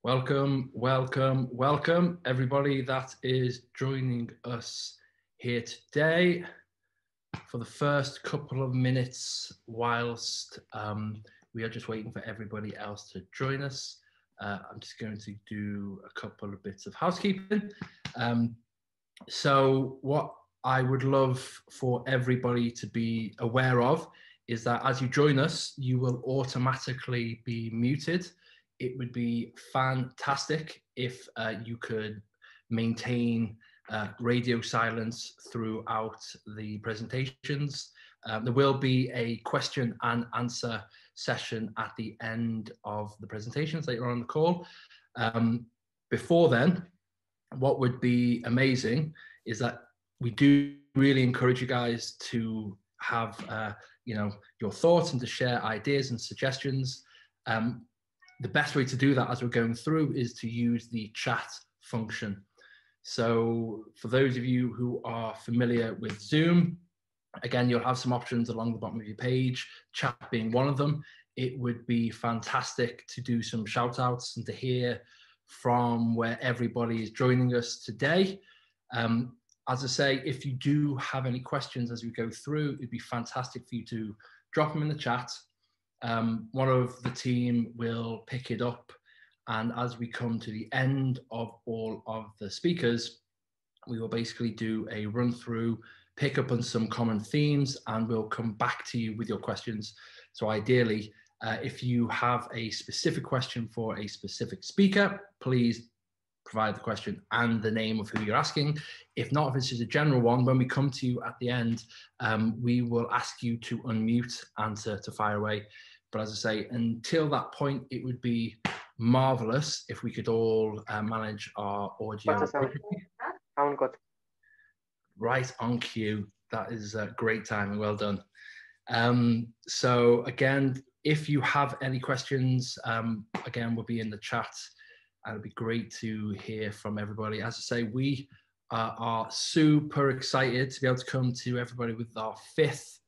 Welcome, welcome, welcome, everybody that is joining us here today for the first couple of minutes whilst we are just waiting for everybody else to join us. I'm just going to do a couple of bits of housekeeping. So what I would love for everybody to be aware of is that as you join us, you will automatically be muted. It would be fantastic if you could maintain radio silence throughout the presentations. There will be a question and answer session at the end of the presentations later on the call. Before then, what would be amazing is that we do really encourage you guys to have your thoughts and to share ideas and suggestions. The best way to do that as we're going through is to use the chat function. So for those of you who are familiar with Zoom, again, you'll have some options along the bottom of your page, chat being one of them. It would be fantastic to do some shout outs and to hear from where everybody is joining us today. As I say, if you do have any questions as we go through, it'd be fantastic for you to drop them in the chat. One of the team will pick it up, and as we come to the end of all of the speakers, we will basically do a run through, pick up on some common themes, and we'll come back to you with your questions. So ideally, if you have a specific question for a specific speaker, please provide the question and the name of who you're asking. If not, if it's just a general one, when we come to you at the end, we will ask you to unmute and to fire away. But as I say, until that point, it would be marvelous if we could all manage our audio. Sound good. Right on cue. That is great timing. Well done. So again, if you have any questions, again, we'll be in the chat. And it'd be great to hear from everybody. As I say, we are super excited to be able to come to everybody with our 5th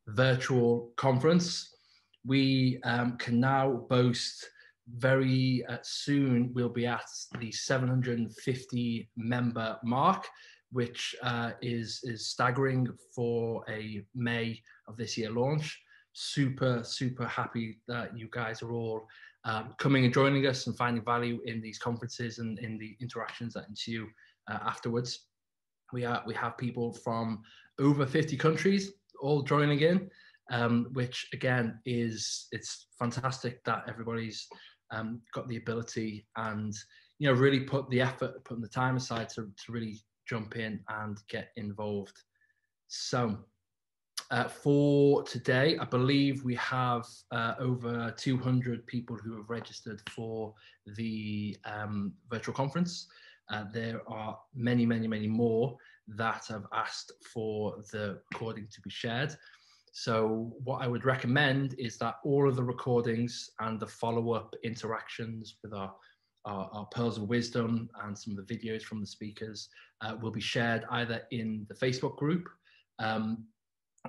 virtual conference. We can now boast very soon we'll be at the 750 member mark, which is staggering for a May of this year launch. Super, super happy that you guys are all coming and joining us and finding value in these conferences and in the interactions that ensue afterwards. We have people from over 50 countries all joining in, which again it's fantastic that everybody's got the ability and really put the effort, putting the time aside to really jump in and get involved. So for today, I believe we have over 200 people who have registered for the virtual conference. There are many, many, many more that have asked for the recording to be shared. So what I would recommend is that all of the recordings and the follow-up interactions with our pearls of wisdom and some of the videos from the speakers will be shared either in the Facebook group,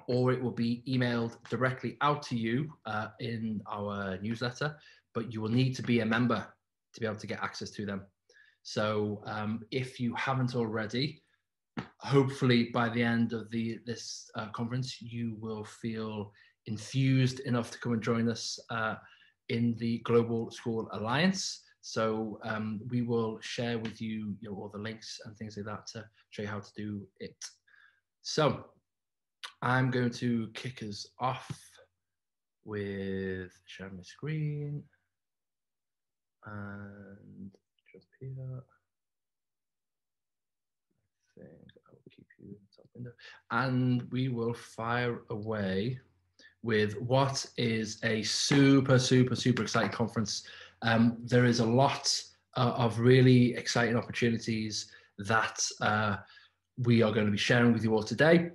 or it will be emailed directly out to you in our newsletter, but you will need to be a member to be able to get access to them. So if you haven't already, hopefully by the end of this conference, you will feel enthused enough to come and join us in the Global School Alliance. So we will share with you, all the links and things like that to show you how to do it. So I'm going to kick us off with sharing my screen and jump here. I think I'll keep you in the top window. And we will fire away with what is a super, super, super exciting conference. There is a lot of really exciting opportunities that we are going to be sharing with you all today.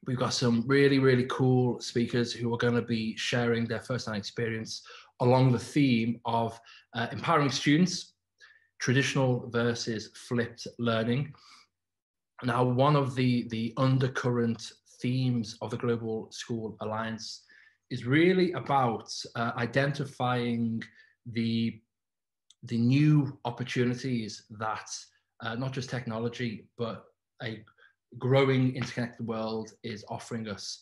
We've got some really, really cool speakers who are going to be sharing their first-hand experience along the theme of empowering students, traditional versus flipped learning. Now, one of the undercurrent themes of the Global School Alliance is really about identifying the the new opportunities that not just technology, but a growing interconnected world is offering us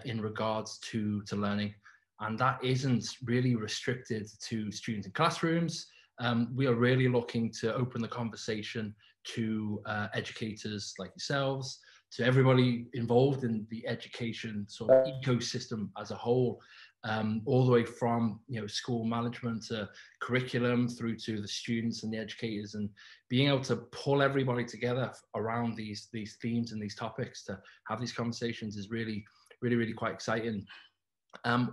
in regards to learning. And that isn't really restricted to students in classrooms. We are really looking to open the conversation to educators like yourselves, to everybody involved in the education sort of ecosystem as a whole, all the way from school management to curriculum through to the students and the educators, and being able to pull everybody together around these themes and these topics to have these conversations is really quite exciting.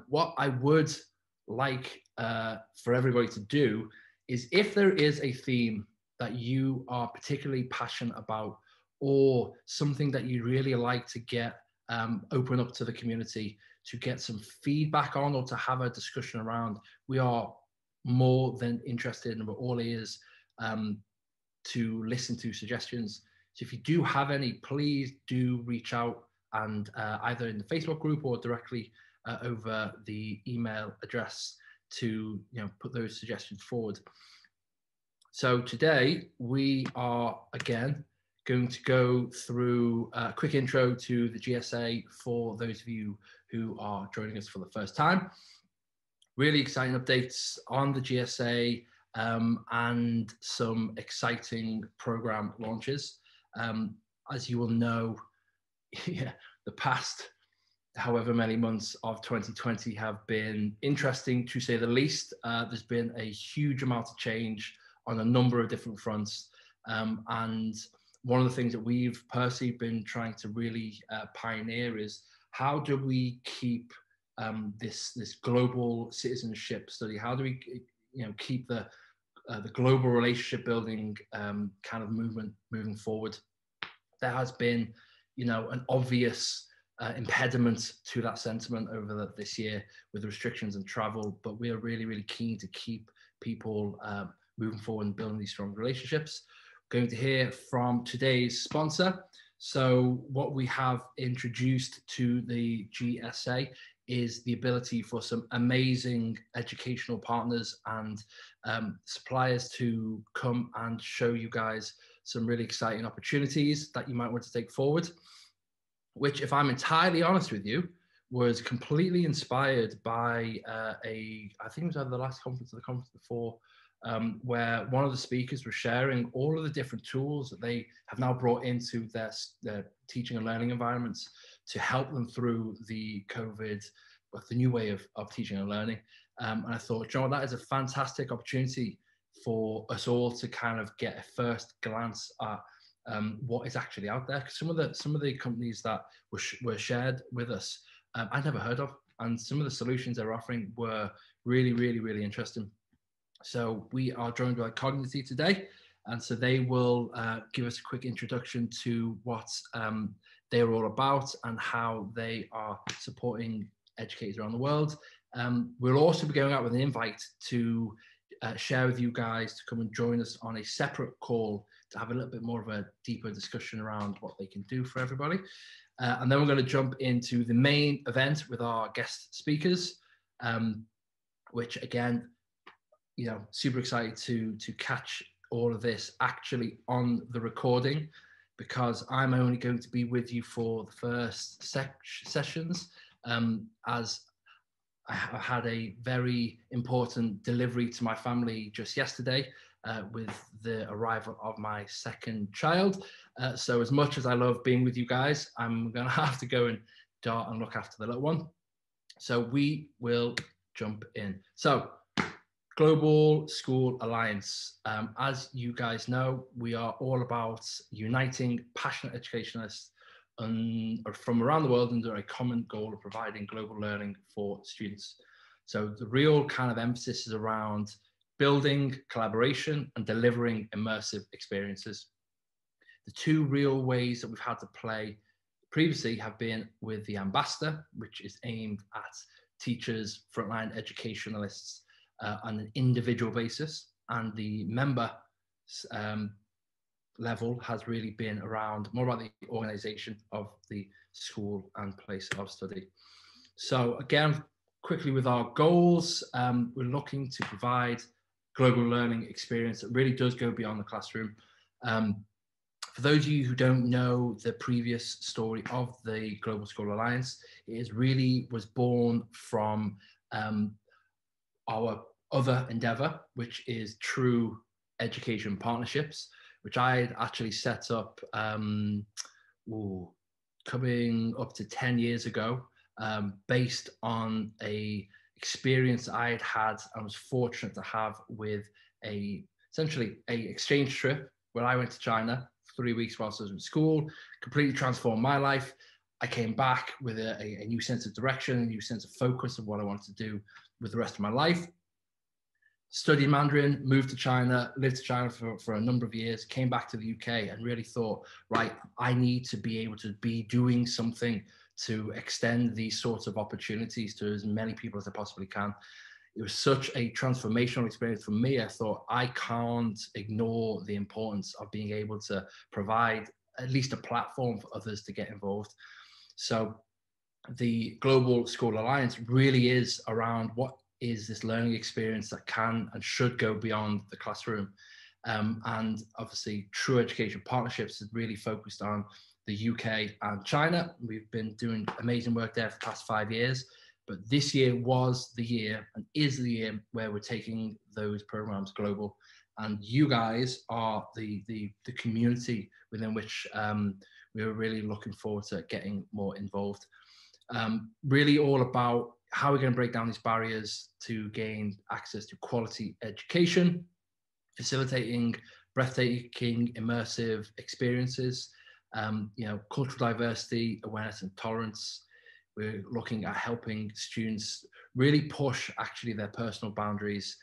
What I would like for everybody to do is, if there is a theme that you are particularly passionate about, or something that you really like to get open up to the community to get some feedback on, or to have a discussion around, we are more than interested and we're all ears to listen to suggestions. So if you do have any, please do reach out, and either in the Facebook group or directly over the email address to put those suggestions forward. So today we are again going to go through a quick intro to the GSA for those of you who are joining us for the first time. Really exciting updates on the GSA and some exciting program launches. As you will know, the past however many months of 2020 have been interesting, to say the least. There's been a huge amount of change on a number of different fronts. And one of the things that we've personally been trying to really pioneer is, how do we keep this global citizenship study? How do we keep the global relationship building kind of movement moving forward? There has been an obvious impediment to that sentiment over this year with restrictions and travel, but we are really keen to keep people moving forward and building these strong relationships. We're going to hear from today's sponsor. So what we have introduced to the GSA is the ability for some amazing educational partners and suppliers to come and show you guys some really exciting opportunities that you might want to take forward, which, if I'm entirely honest with you, was completely inspired by I think it was either the last conference or the conference before, where one of the speakers was sharing all of the different tools that they have now brought into their teaching and learning environments to help them through the COVID, but the new way of teaching and learning. And I thought, John, that is a fantastic opportunity for us all to kind of get a first glance at what is actually out there. Some of the companies that were shared with us, I never heard of, and some of the solutions they're offering were really interesting. So we are joined by Cognity today, and so they will give us a quick introduction to what they're all about and how they are supporting educators around the world. We'll also be going out with an invite to share with you guys to come and join us on a separate call to have a little bit more of a deeper discussion around what they can do for everybody. And then we're going to jump into the main event with our guest speakers, which again, super excited to catch all of this actually on the recording, because I'm only going to be with you for the first sessions, as I had a very important delivery to my family just yesterday with the arrival of my second child. So as much as I love being with you guys, I'm going to have to go and dart and look after the little one. So we will jump in. So Global School Alliance. As you guys know, we are all about uniting passionate educationalists from around the world under a common goal of providing global learning for students. So the real kind of emphasis is around building collaboration and delivering immersive experiences. The two real ways that we've had to play previously have been with the ambassador, which is aimed at teachers, frontline educationalists on an individual basis, and the member level has really been around more about the organization of the school and place of study. So again, quickly with our goals, we're looking to provide global learning experience that really does go beyond the classroom. For those of you who don't know the previous story of the Global School Alliance, it really was born from our other endeavor, which is True Education Partnerships, which I had actually set up coming up to 10 years ago, based on a experience I had and was fortunate to have with essentially a exchange trip where I went to China 3 weeks whilst I was in school, completely transformed my life. I came back with a new sense of direction, a new sense of focus of what I wanted to do with the rest of my life. Studied Mandarin, moved to China, lived in China for a number of years, came back to the UK and really thought, right, I need to be able to be doing something to extend these sorts of opportunities to as many people as I possibly can. It was such a transformational experience for me. I thought I can't ignore the importance of being able to provide at least a platform for others to get involved. So the Global School Alliance really is around what is this learning experience that can and should go beyond the classroom. And obviously True Education Partnerships is really focused on the UK and China. We've been doing amazing work there for the past 5 years, but this year was the year and is the year where we're taking those programs global. And you guys are the community within which we were really looking forward to getting more involved. Really all about how we're going to break down these barriers to gain access to quality education, facilitating breathtaking, immersive experiences, cultural diversity, awareness and tolerance. We're looking at helping students really push actually their personal boundaries.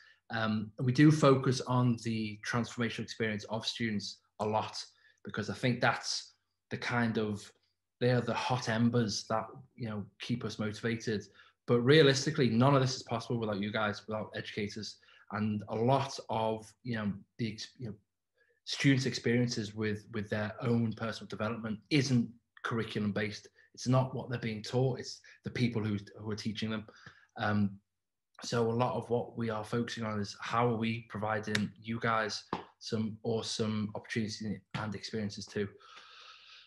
We do focus on the transformational experience of students a lot, because I think that's the they are the hot embers that keep us motivated. But realistically, none of this is possible without you guys, without educators, and a lot of the students' experiences with their own personal development isn't curriculum based. It's not what they're being taught. It's the people who are teaching them. So a lot of what we are focusing on is how are we providing you guys some awesome opportunities and experiences too.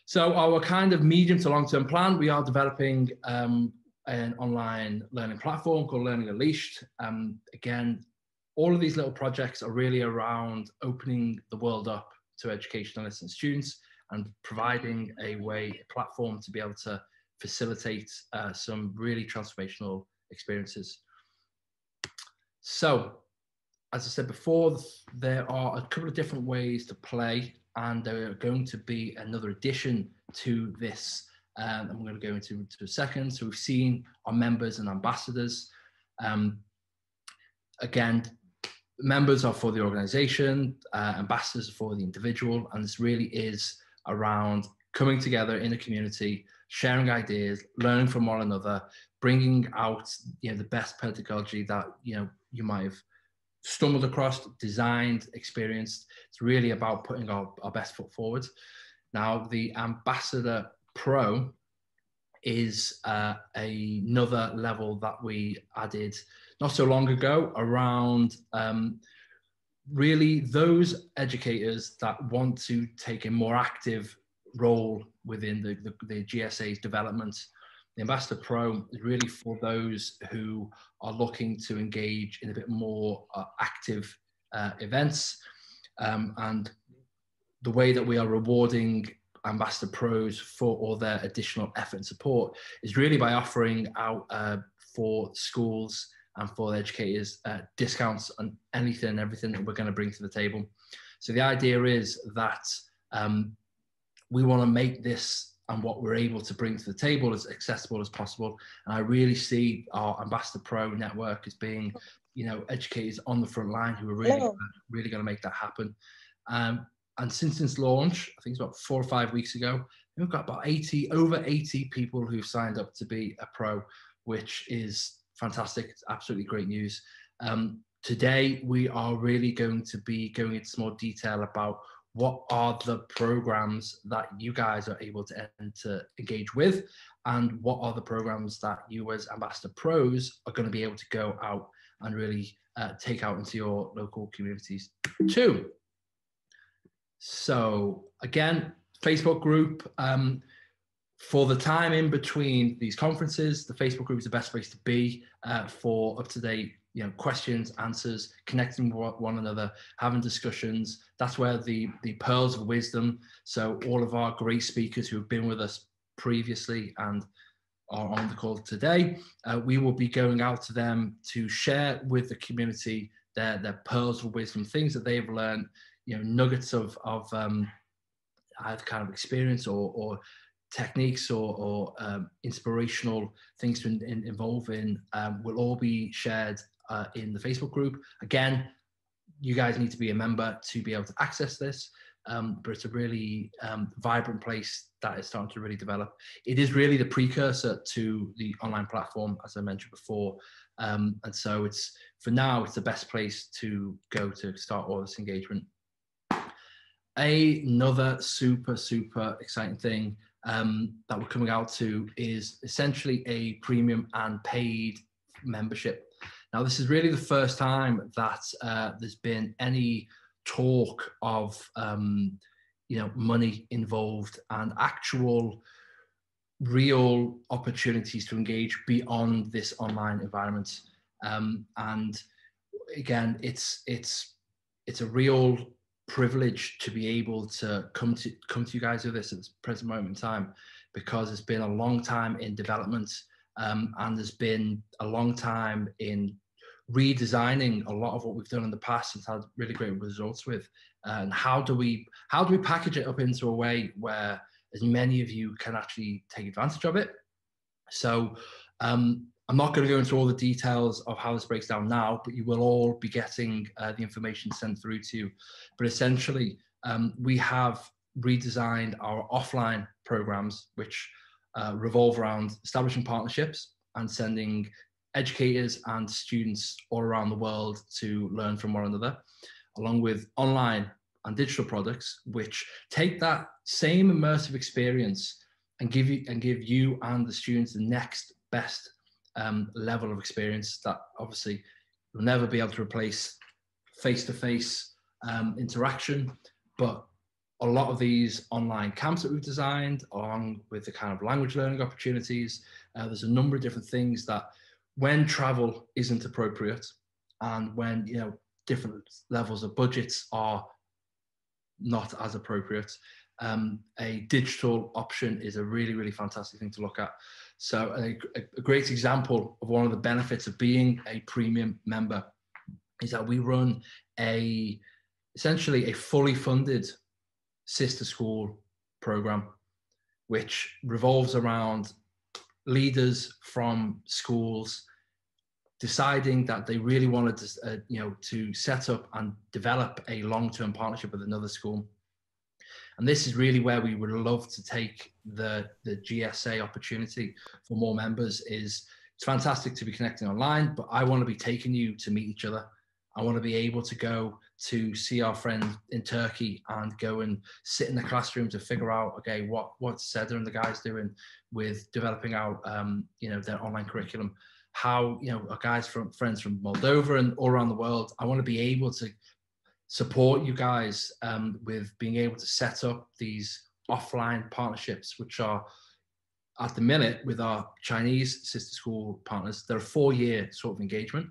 So our kind of medium to long-term plan, we are developing an online learning platform called Learning Unleashed. Again, all of these little projects are really around opening the world up to educationalists and students and providing a platform to be able to facilitate some really transformational experiences. So, as I said before, there are a couple of different ways to play, and there are going to be another addition to this. I'm going to go into a second. So we've seen our members and ambassadors. Again, members are for the organization, ambassadors are for the individual, and this really is around coming together in a community, sharing ideas, learning from one another, bringing out the best pedagogy that you might have stumbled across, designed, experienced. It's really about putting our best foot forward. Now, the Ambassador Pro is another level that we added not so long ago around really those educators that want to take a more active role within the GSA's development. The Ambassador Pro is really for those who are looking to engage in a bit more active events. And the way that we are rewarding Ambassador Pros for all their additional effort and support is really by offering out for schools and for the educators discounts on anything and everything that we're going to bring to the table. So the idea is that we want to make this and what we're able to bring to the table as accessible as possible. And I really see our Ambassador Pro network as being, educators on the front line who are really going to make that happen. And since launch, I think it's about 4 or 5 weeks ago, we've got about over 80 people who've signed up to be a pro, which is fantastic. It's absolutely great news. Today, we are really going to be going into some more detail about what are the programs that you guys are able to engage with, and what are the programs that you as Ambassador Pros are going to be able to go out and really take out into your local communities too. So again, Facebook group, for the time in between these conferences, the Facebook group is the best place to be for up-to-date questions, answers, connecting with one another, having discussions. That's where the pearls of wisdom, so all of our great speakers who have been with us previously and are on the call today, we will be going out to them to share with the community their pearls of wisdom, things that they've learned, nuggets of either kind of experience or techniques or inspirational things to involve in, will all be shared in the Facebook group. Again, you guys need to be a member to be able to access this, but it's a really vibrant place that is starting to really develop. It is really the precursor to the online platform, as I mentioned before, and so it's, for now, it's the best place to go to start all this engagement. Another super exciting thing that we're coming out to is essentially a premium and paid membership. Now, this is really the first time that there's been any talk of money involved and actual real opportunities to engage beyond this online environment. And again, it's a real privilege to be able to come to you guys with this at this present moment in time, because it's been a long time in development, and there's been a long time in redesigning a lot of what we've done in the past and had really great results with. And how do we package it up into a way where as many of you can actually take advantage of it? So I'm not going to go into all the details of how this breaks down now, but you will all be getting the information sent through to you. But essentially, we have redesigned our offline programs, which revolve around establishing partnerships and sending educators and students all around the world to learn from one another, along with online and digital products, which take that same immersive experience and give you and the students the next best level of experience that obviously you'll never be able to replace face-to-face interaction. But a lot of these online camps that we've designed, along with the kind of language learning opportunities, there's a number of different things that, when travel isn't appropriate and when different levels of budgets are not as appropriate, a digital option is a really fantastic thing to look at. So a great example of one of the benefits of being a premium member is that we run essentially a fully funded sister school program, which revolves around leaders from schools deciding that they really wanted to, to set up and develop a long-term partnership with another school. And this is really where we would love to take the GSA opportunity for more members. It's fantastic to be connecting online, but I want to be taking you to meet each other. I want to be able to go to see our friend in Turkey and go and sit in the classroom to figure out, okay, what's Seda and the guys doing with developing out, their online curriculum. How, our guys friends from Moldova and all around the world. I want to be able to support you guys with being able to set up these offline partnerships, which are at the minute with our Chinese sister school partners. They're a 4-year sort of engagement.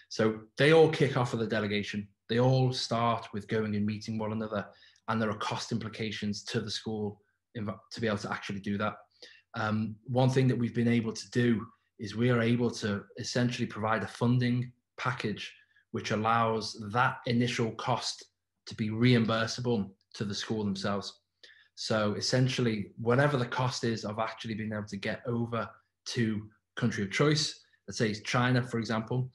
So they all kick off with a delegation. They all start with going and meeting one another, and there are cost implications to the school to be able to actually do that. One thing that we've been able to do is we are able to essentially provide a funding package which allows that initial cost to be reimbursable to the school themselves. So essentially, whatever the cost is of actually being able to get over to country of choice, let's say China, for example,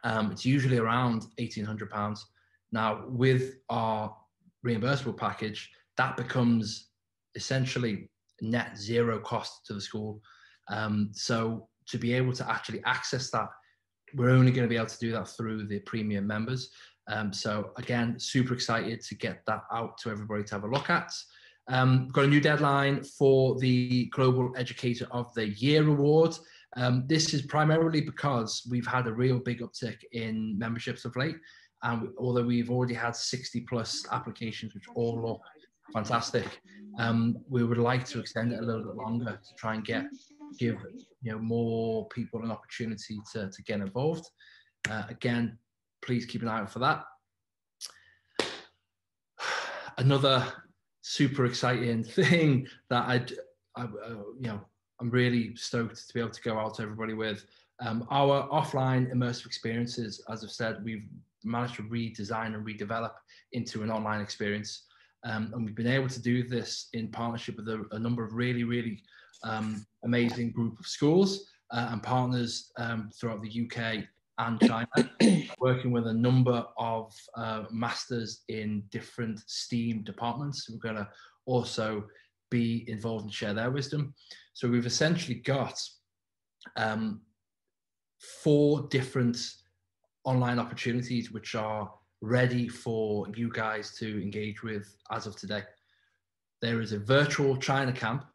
it's usually around £1,800. Now, with our reimbursable package, that becomes essentially net zero cost to the school. So to be able to actually access that, we're only going to be able to do that through the premium members. So again, super excited to get that out to everybody to have a look at. We've got a new deadline for the Global Educator of the Year award. This is primarily because we've had a real big uptick in memberships of late. And although we've already had 60 plus applications, which all look fantastic, we would like to extend it a little bit longer to try and give more people an opportunity to get involved. Again, please keep an eye out for that. Another super exciting thing that I'm really stoked to be able to go out to everybody with. Our offline immersive experiences, as I've said, we've managed to redesign and redevelop into an online experience. And we've been able to do this in partnership with a number of really amazing group of schools and partners throughout the UK and China, working with a number of masters in different STEAM departments. We're going to also be involved and share their wisdom. So we've essentially got 4 different online opportunities which are ready for you guys to engage with as of today. There is a virtual China camp,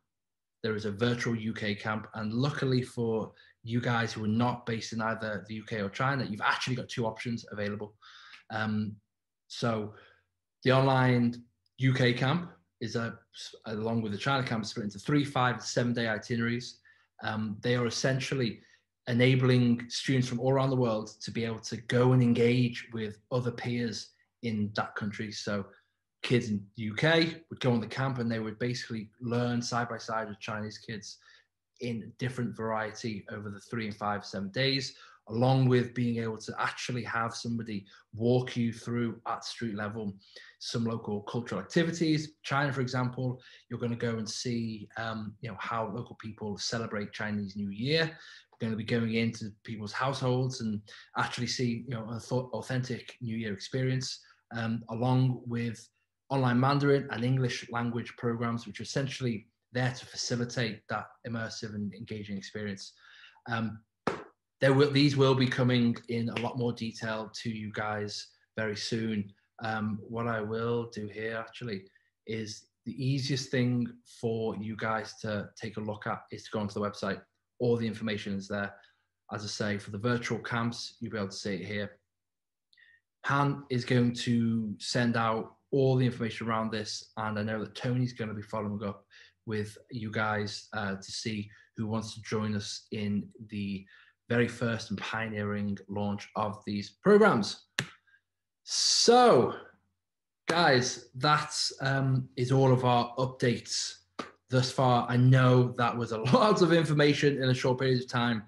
there is a virtual UK camp, and luckily for you guys who are not based in either the UK or China, you've actually got 2 options available. So the online UK camp is along with the China camp, split into 3, 5, and 7-day itineraries. They are essentially enabling students from all around the world to be able to go and engage with other peers in that country. So kids in the UK would go on the camp and they would basically learn side by side with Chinese kids in different variety over the 3 and 5, 7 days, along with being able to actually have somebody walk you through at street level some local cultural activities. China, for example, you're going to go and see how local people celebrate Chinese New Year. We're going to be going into people's households and actually see an authentic New Year experience, along with online Mandarin and English language programs, which are essentially there to facilitate that immersive and engaging experience. These will be coming in a lot more detail to you guys very soon. What I will do here actually is the easiest thing for you guys to take a look at is to go onto the website. All the information is there. As I say, for the virtual camps, you'll be able to see it here. Han is going to send out all the information around this, and I know that Tony's going to be following up with you guys to see who wants to join us in the very first and pioneering launch of these programs. So, guys, that is all of our updates thus far. I know that was a lot of information in a short period of time.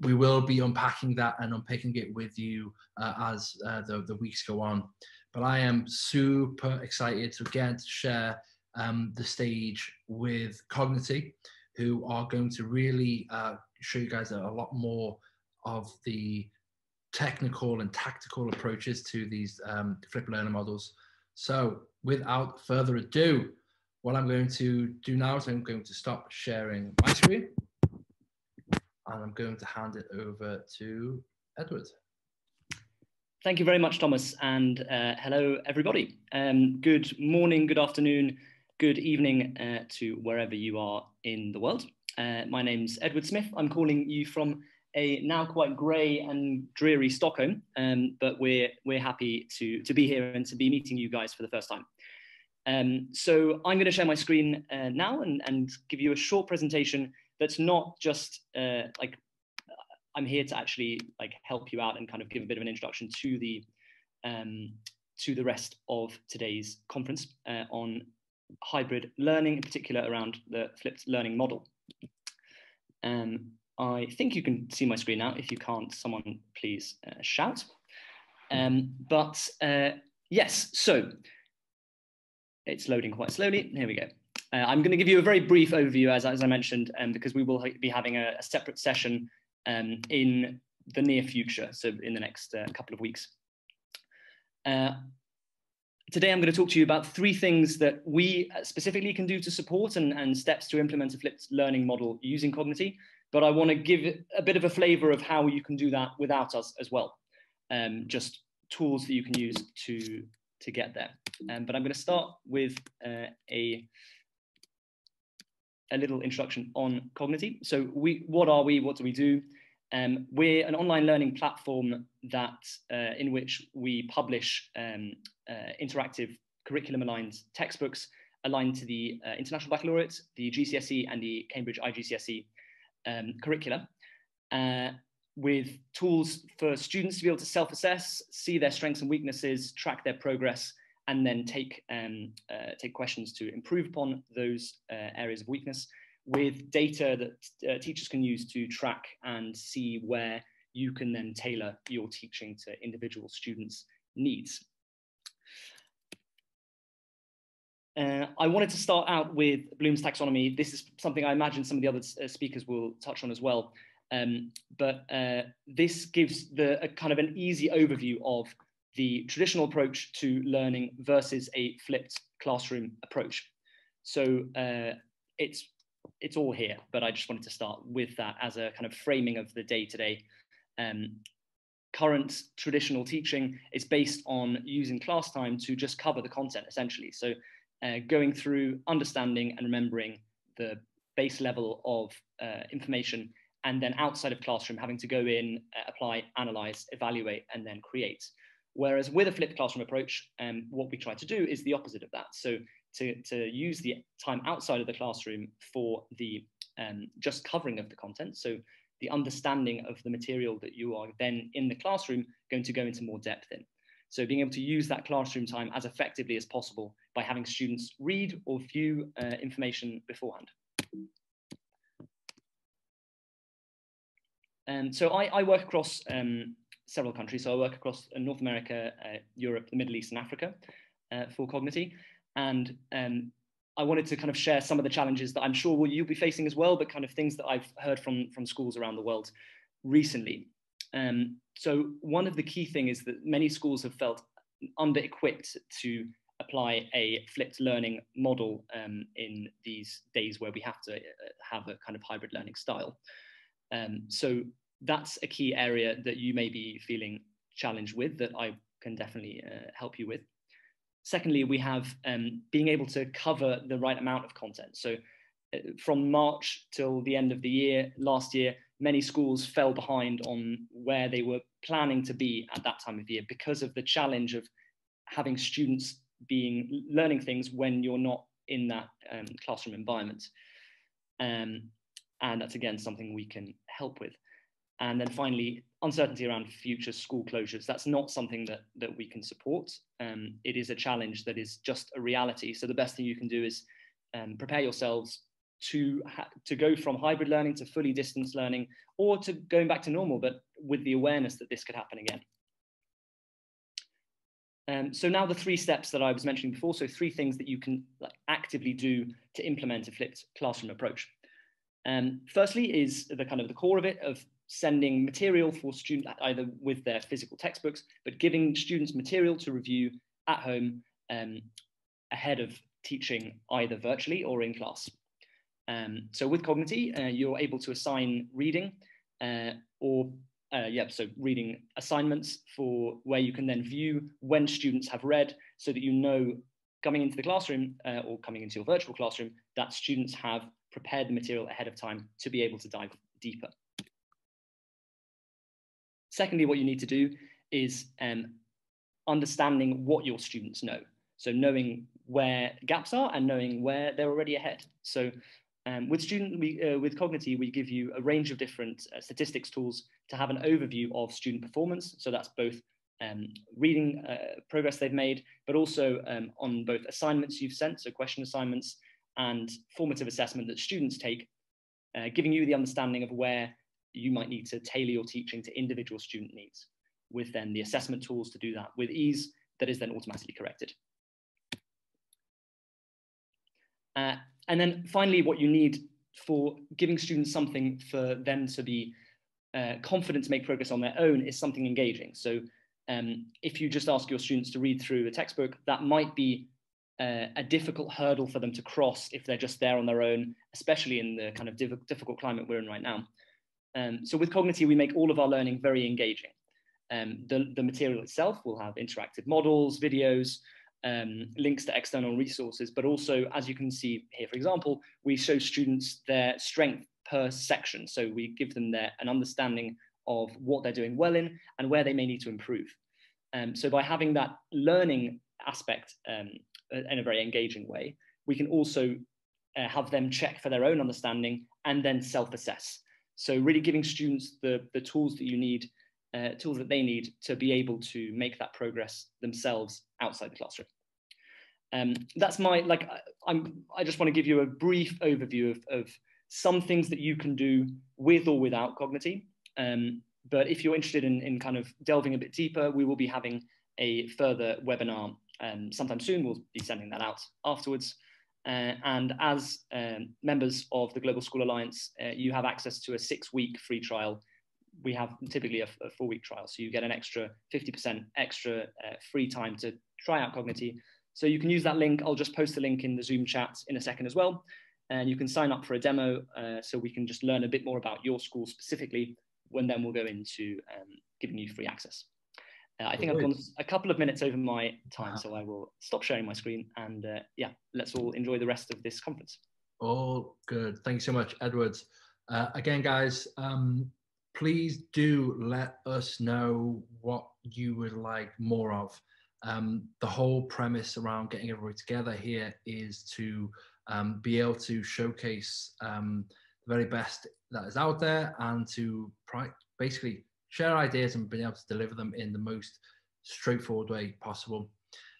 We will be unpacking that and unpicking it with you as the weeks go on. But I am super excited to share the stage with Cognity, who are going to really show you guys a lot more of the technical and tactical approaches to these flipped learner models. So without further ado, what I'm going to do now is I'm going to stop sharing my screen and I'm going to hand it over to Edward. Thank you very much, Thomas, and hello, everybody. Good morning, good afternoon, good evening to wherever you are in the world. My name's Edward Smith. I'm calling you from a now quite grey and dreary Stockholm, but we're happy to be here and to be meeting you guys for the first time. So I'm going to share my screen now and give you a short presentation that's not just I'm here to actually help you out and kind of give a bit of an introduction to the rest of today's conference on hybrid learning, in particular around the flipped learning model. I think you can see my screen now. If you can't, someone please shout. Yes, so it's loading quite slowly. Here we go. I'm going to give you a very brief overview, as I mentioned, because we will be having a separate session in the near future, so in the next couple of weeks. Today I'm going to talk to you about 3 things that we specifically can do to support and steps to implement a flipped learning model using Cognity, but I want to give a bit of a flavor of how you can do that without us as well, just tools that you can use to get there. But I'm going to start with a a little introduction on Cognity. So what are we? What do we do? We're an online learning platform that in which we publish interactive curriculum-aligned textbooks aligned to the International Baccalaureate, the GCSE, and the Cambridge IGCSE curricula, with tools for students to be able to self-assess, see their strengths and weaknesses, track their progress, and then take questions to improve upon those areas of weakness, with data that teachers can use to track and see where you can then tailor your teaching to individual students' needs. I wanted to start out with Bloom's taxonomy. This is something I imagine some of the other speakers will touch on as well. But this gives a kind of an easy overview of the traditional approach to learning versus a flipped classroom approach. So it's all here, but I just wanted to start with that as a kind of framing of the day-to-day. Current traditional teaching is based on using class time to just cover the content, essentially. So going through, understanding and remembering the base level of information, and then outside of classroom, having to go in, apply, analyze, evaluate, and then create. Whereas with a flipped classroom approach, what we try to do is the opposite of that. So to use the time outside of the classroom for the just covering of the content. So the understanding of the material that you are then in the classroom going to go into more depth in. So being able to use that classroom time as effectively as possible by having students read or view information beforehand. So I work across several countries. So I work across North America, Europe, the Middle East, and Africa for Cognity. And I wanted to kind of share some of the challenges that I'm sure you'll be facing as well, but kind of things that I've heard from schools around the world recently. So one of the key things is that many schools have felt under-equipped to apply a flipped learning model in these days where we have to have a kind of hybrid learning style. So that's a key area that you may be feeling challenged with that I can definitely help you with. Secondly, we have being able to cover the right amount of content. So from March till the end of the year, last year, many schools fell behind on where they were planning to be at that time of year because of the challenge of having students learning things when you're not in that classroom environment. And that's, again, something we can help with. And then finally, uncertainty around future school closures. That's not something that we can support. It is a challenge that is just a reality. So the best thing you can do is prepare yourselves to go from hybrid learning to fully distance learning, or to going back to normal, but with the awareness that this could happen again. So now the 3 steps that I was mentioning before. So 3 things that you can actively do to implement a flipped classroom approach. Firstly is the kind of the core of it, of sending material for students either with their physical textbooks, but giving students material to review at home ahead of teaching either virtually or in class. So with Cognity, you're able to assign reading so reading assignments for where you can then view when students have read, so that you know coming into the classroom or coming into your virtual classroom that students have prepared the material ahead of time to be able to dive deeper. Secondly, what you need to do is understanding what your students know. So knowing where gaps are and knowing where they're already ahead. So with Cognity, we give you a range of different statistics tools to have an overview of student performance. So that's both reading progress they've made, but also on both assignments you've sent, so question assignments, and formative assessment that students take, giving you the understanding of where you might need to tailor your teaching to individual student needs, with then the assessment tools to do that with ease that is then automatically corrected. And then finally, what you need for giving students something for them to be confident to make progress on their own is something engaging. So if you just ask your students to read through a textbook, that might be a difficult hurdle for them to cross if they're just there on their own, especially in the kind of difficult climate we're in right now. So with Cognity, we make all of our learning very engaging. The material itself will have interactive models, videos, links to external resources, but also, as you can see here, for example, we show students their strength per section. So we give them an understanding of what they're doing well in and where they may need to improve. So by having that learning aspect in a very engaging way, we can also have them check for their own understanding and then self-assess. So really giving students the tools that you need, tools that they need to be able to make that progress themselves outside the classroom. That's my, I just want to give you a brief overview of some things that you can do with or without Cognity. But if you're interested in kind of delving a bit deeper, we will be having a further webinar sometime soon. We'll be sending that out afterwards. And as members of the Global School Alliance, you have access to a 6-week free trial. We have typically a 4-week trial, so you get an extra 50% extra free time to try out Cognity. So you can use that link. I'll just post the link in the Zoom chat in a second as well. And you can sign up for a demo so we can just learn a bit more about your school specifically, when then we'll go into giving you free access. I think I've gone a couple of minutes over my time, so I will stop sharing my screen and yeah, let's all enjoy the rest of this conference. All good. Thank you so much, Edward. Again, guys, please do let us know what you would like more of. The whole premise around getting everybody together here is to be able to showcase the very best that is out there and to basically share ideas and be able to deliver them in the most straightforward way possible.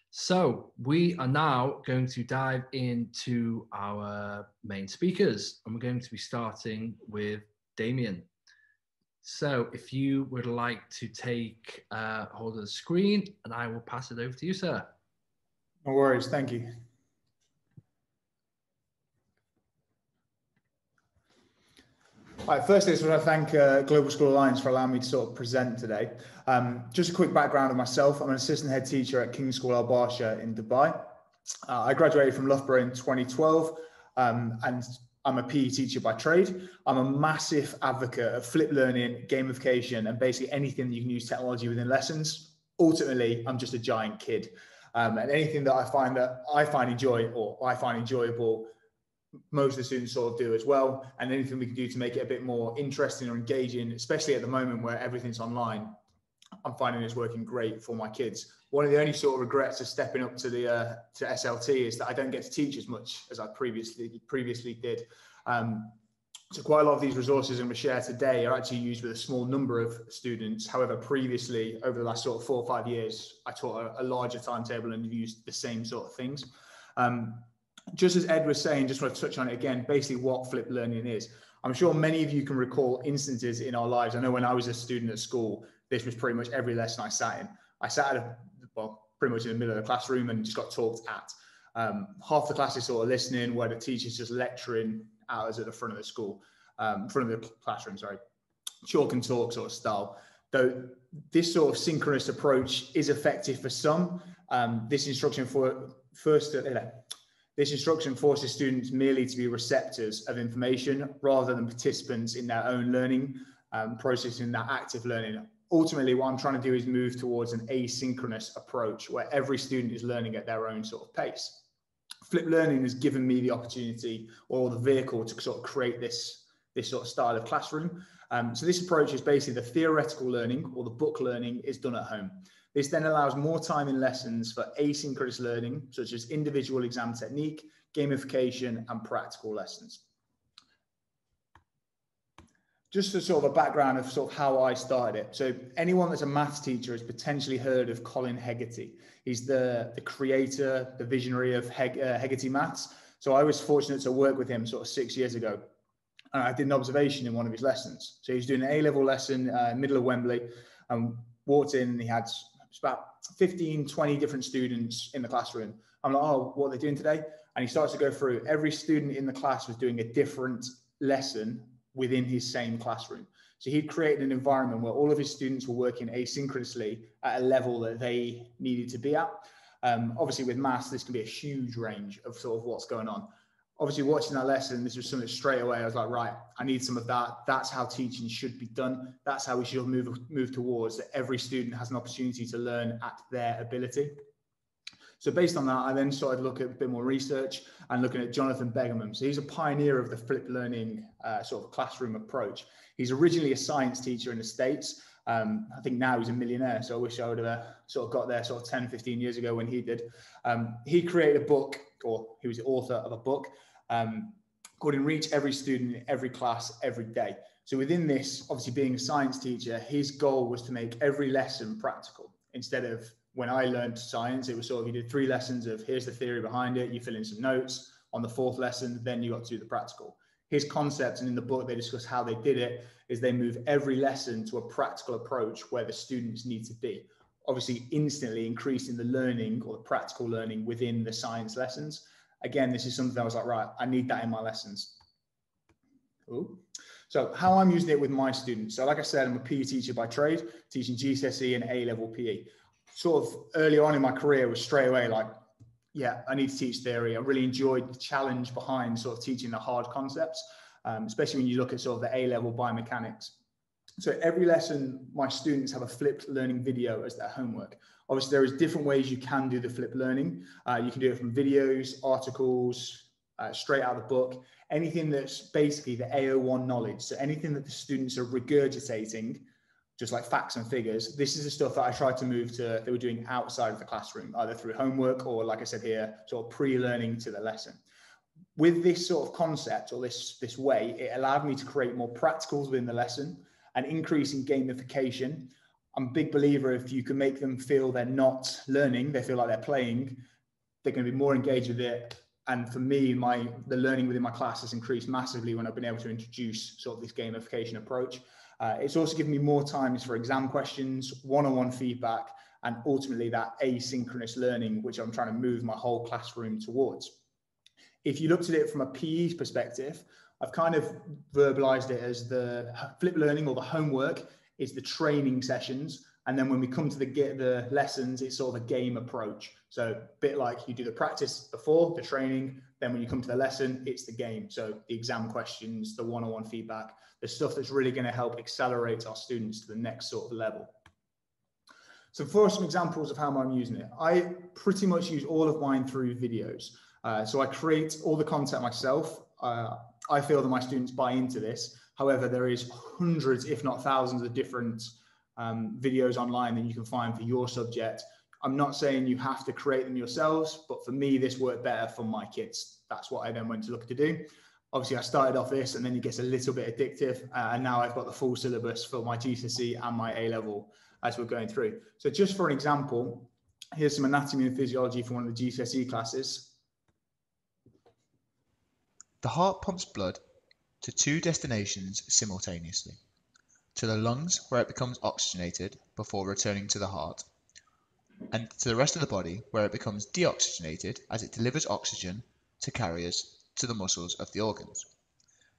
So we are now going to dive into our main speakers, and we're going to be starting with Damien. So if you would like to take hold of the screen, and I will pass it over to you, sir. No worries, thank you. All right, firstly, I just want to thank Global School Alliance for allowing me to sort of present today. Just a quick background of myself. I'm an assistant head teacher at King's School Al Barsha in Dubai. I graduated from Loughborough in 2012, and I'm a PE teacher by trade. I'm a massive advocate of flipped learning, gamification, and basically anything that you can use technology within lessons. Ultimately, I'm just a giant kid. And anything that I find enjoyable, most of the students sort of do as well. And anything we can do to make it a bit more interesting or engaging, especially at the moment where everything's online, I'm finding it's working great for my kids. One of the only sort of regrets of stepping up to the to SLT is that I don't get to teach as much as I previously did. So quite a lot of these resources I'm going to share today are actually used with a small number of students. However, previously, over the last sort of 4 or 5 years, I taught a larger timetable and used the same sort of things. Just as Ed was saying, just want to touch on it again, basically what flipped learning is. I'm sure many of you can recall instances in our lives. I know when I was a student at school, this was pretty much every lesson I sat in. I sat at, pretty much in the middle of the classroom and just got talked at. Half the class is sort of listening, where the teacher's just lecturing at us at the front of the school, front of the classroom, sorry. Chalk and talk sort of style. Though this sort of synchronous approach is effective for some, this instruction forces students merely to be receptors of information rather than participants in their own learning process, in that active learning. Ultimately, what I'm trying to do is move towards an asynchronous approach where every student is learning at their own sort of pace. Flipped learning has given me the opportunity or the vehicle to sort of create this sort of style of classroom. So this approach is basically the theoretical learning or the book learning is done at home. This then allows more time in lessons for asynchronous learning, such as individual exam technique, gamification, and practical lessons. Just a sort of a background of sort of how I started it. So anyone that's a maths teacher has potentially heard of Colin Hegarty. He's the creator, the visionary of Hegarty Maths. So I was fortunate to work with him sort of 6 years ago. And I did an observation in one of his lessons. So he was doing an A-level lesson, middle of Wembley, and walked in and he had about 15, 20 different students in the classroom. I'm like, oh, what are they doing today? And he starts to go through, every student in the class was doing a different lesson within his same classroom. So he'd created an environment where all of his students were working asynchronously at a level that they needed to be at. Obviously with maths, this can be a huge range of sort of what's going on. Obviously watching that lesson, this was something straight away, I was like, right, I need some of that. That's how teaching should be done. That's how we should move towards, that every student has an opportunity to learn at their ability. So based on that, I then started looking at a bit more research and looking at Jonathan Begerman. So he's a pioneer of the flipped learning sort of classroom approach. He's originally a science teacher in the States. I think now he's a millionaire. So I wish I would have sort of got there sort of 10, 15 years ago when he did. He created a book, or he was the author of a book called Enrich Every Student in Every Class Every Day. So within this, obviously being a science teacher, his goal was to make every lesson practical. Instead of when I learned science, it was sort of, you did 3 lessons of here's the theory behind it, you fill in some notes. On the 4th lesson, then you got to do the practical. His concept, and in the book they discuss how they did it, is they move every lesson to a practical approach where the students need to be. Obviously instantly increasing the learning or the practical learning within the science lessons. Again, this is something I was like, right, I need that in my lessons. Ooh. So how I'm using it with my students. So like I said, I'm a PE teacher by trade, teaching GCSE and A-level PE. Sort of early on in my career was straight away like, yeah, I need to teach theory. I really enjoyed the challenge behind sort of teaching the hard concepts, especially when you look at sort of the A-level biomechanics. So every lesson, my students have a flipped learning video as their homework. Obviously, there is different ways you can do the flipped learning. You can do it from videos, articles, straight out of the book, anything that's basically the AO1 knowledge. So anything that the students are regurgitating, just like facts and figures, this is the stuff that I tried to move to, they were doing outside of the classroom, either through homework or, like I said here, sort of pre-learning to the lesson. With this sort of concept or this way, it allowed me to create more practicals within the lesson and increase in gamification. I'm a big believer if you can make them feel they're not learning, they feel like they're playing, they're going to be more engaged with it. And for me, the learning within my class has increased massively when I've been able to introduce sort of this gamification approach. It's also given me more times for exam questions, one-on-one feedback, and ultimately that asynchronous learning, which I'm trying to move my whole classroom towards. If you looked at it from a PE perspective, I've kind of verbalized it as the flipped learning or the homework is the training sessions. And then when we come to the lessons, it's sort of a game approach. So a bit like you do the practice before the training, then when you come to the lesson, it's the game. So the exam questions, the one-on-one feedback, the stuff that's really going to help accelerate our students to the next sort of level. So for some examples of how I'm using it, I pretty much use all of mine through videos. So I create all the content myself. I feel that my students buy into this. However, there is hundreds, if not thousands of different videos online that you can find for your subject. I'm not saying you have to create them yourselves, but for me, this worked better for my kids. That's what I then went to look to do. Obviously, I started off this and then it gets a little bit addictive. And now I've got the full syllabus for my GCSE and my A-level as we're going through. So just for an example, here's some anatomy and physiology for one of the GCSE classes. The heart pumps blood to 2 destinations simultaneously. To the lungs, where it becomes oxygenated before returning to the heart, and to the rest of the body, where it becomes deoxygenated as it delivers oxygen to carriers to the muscles of the organs.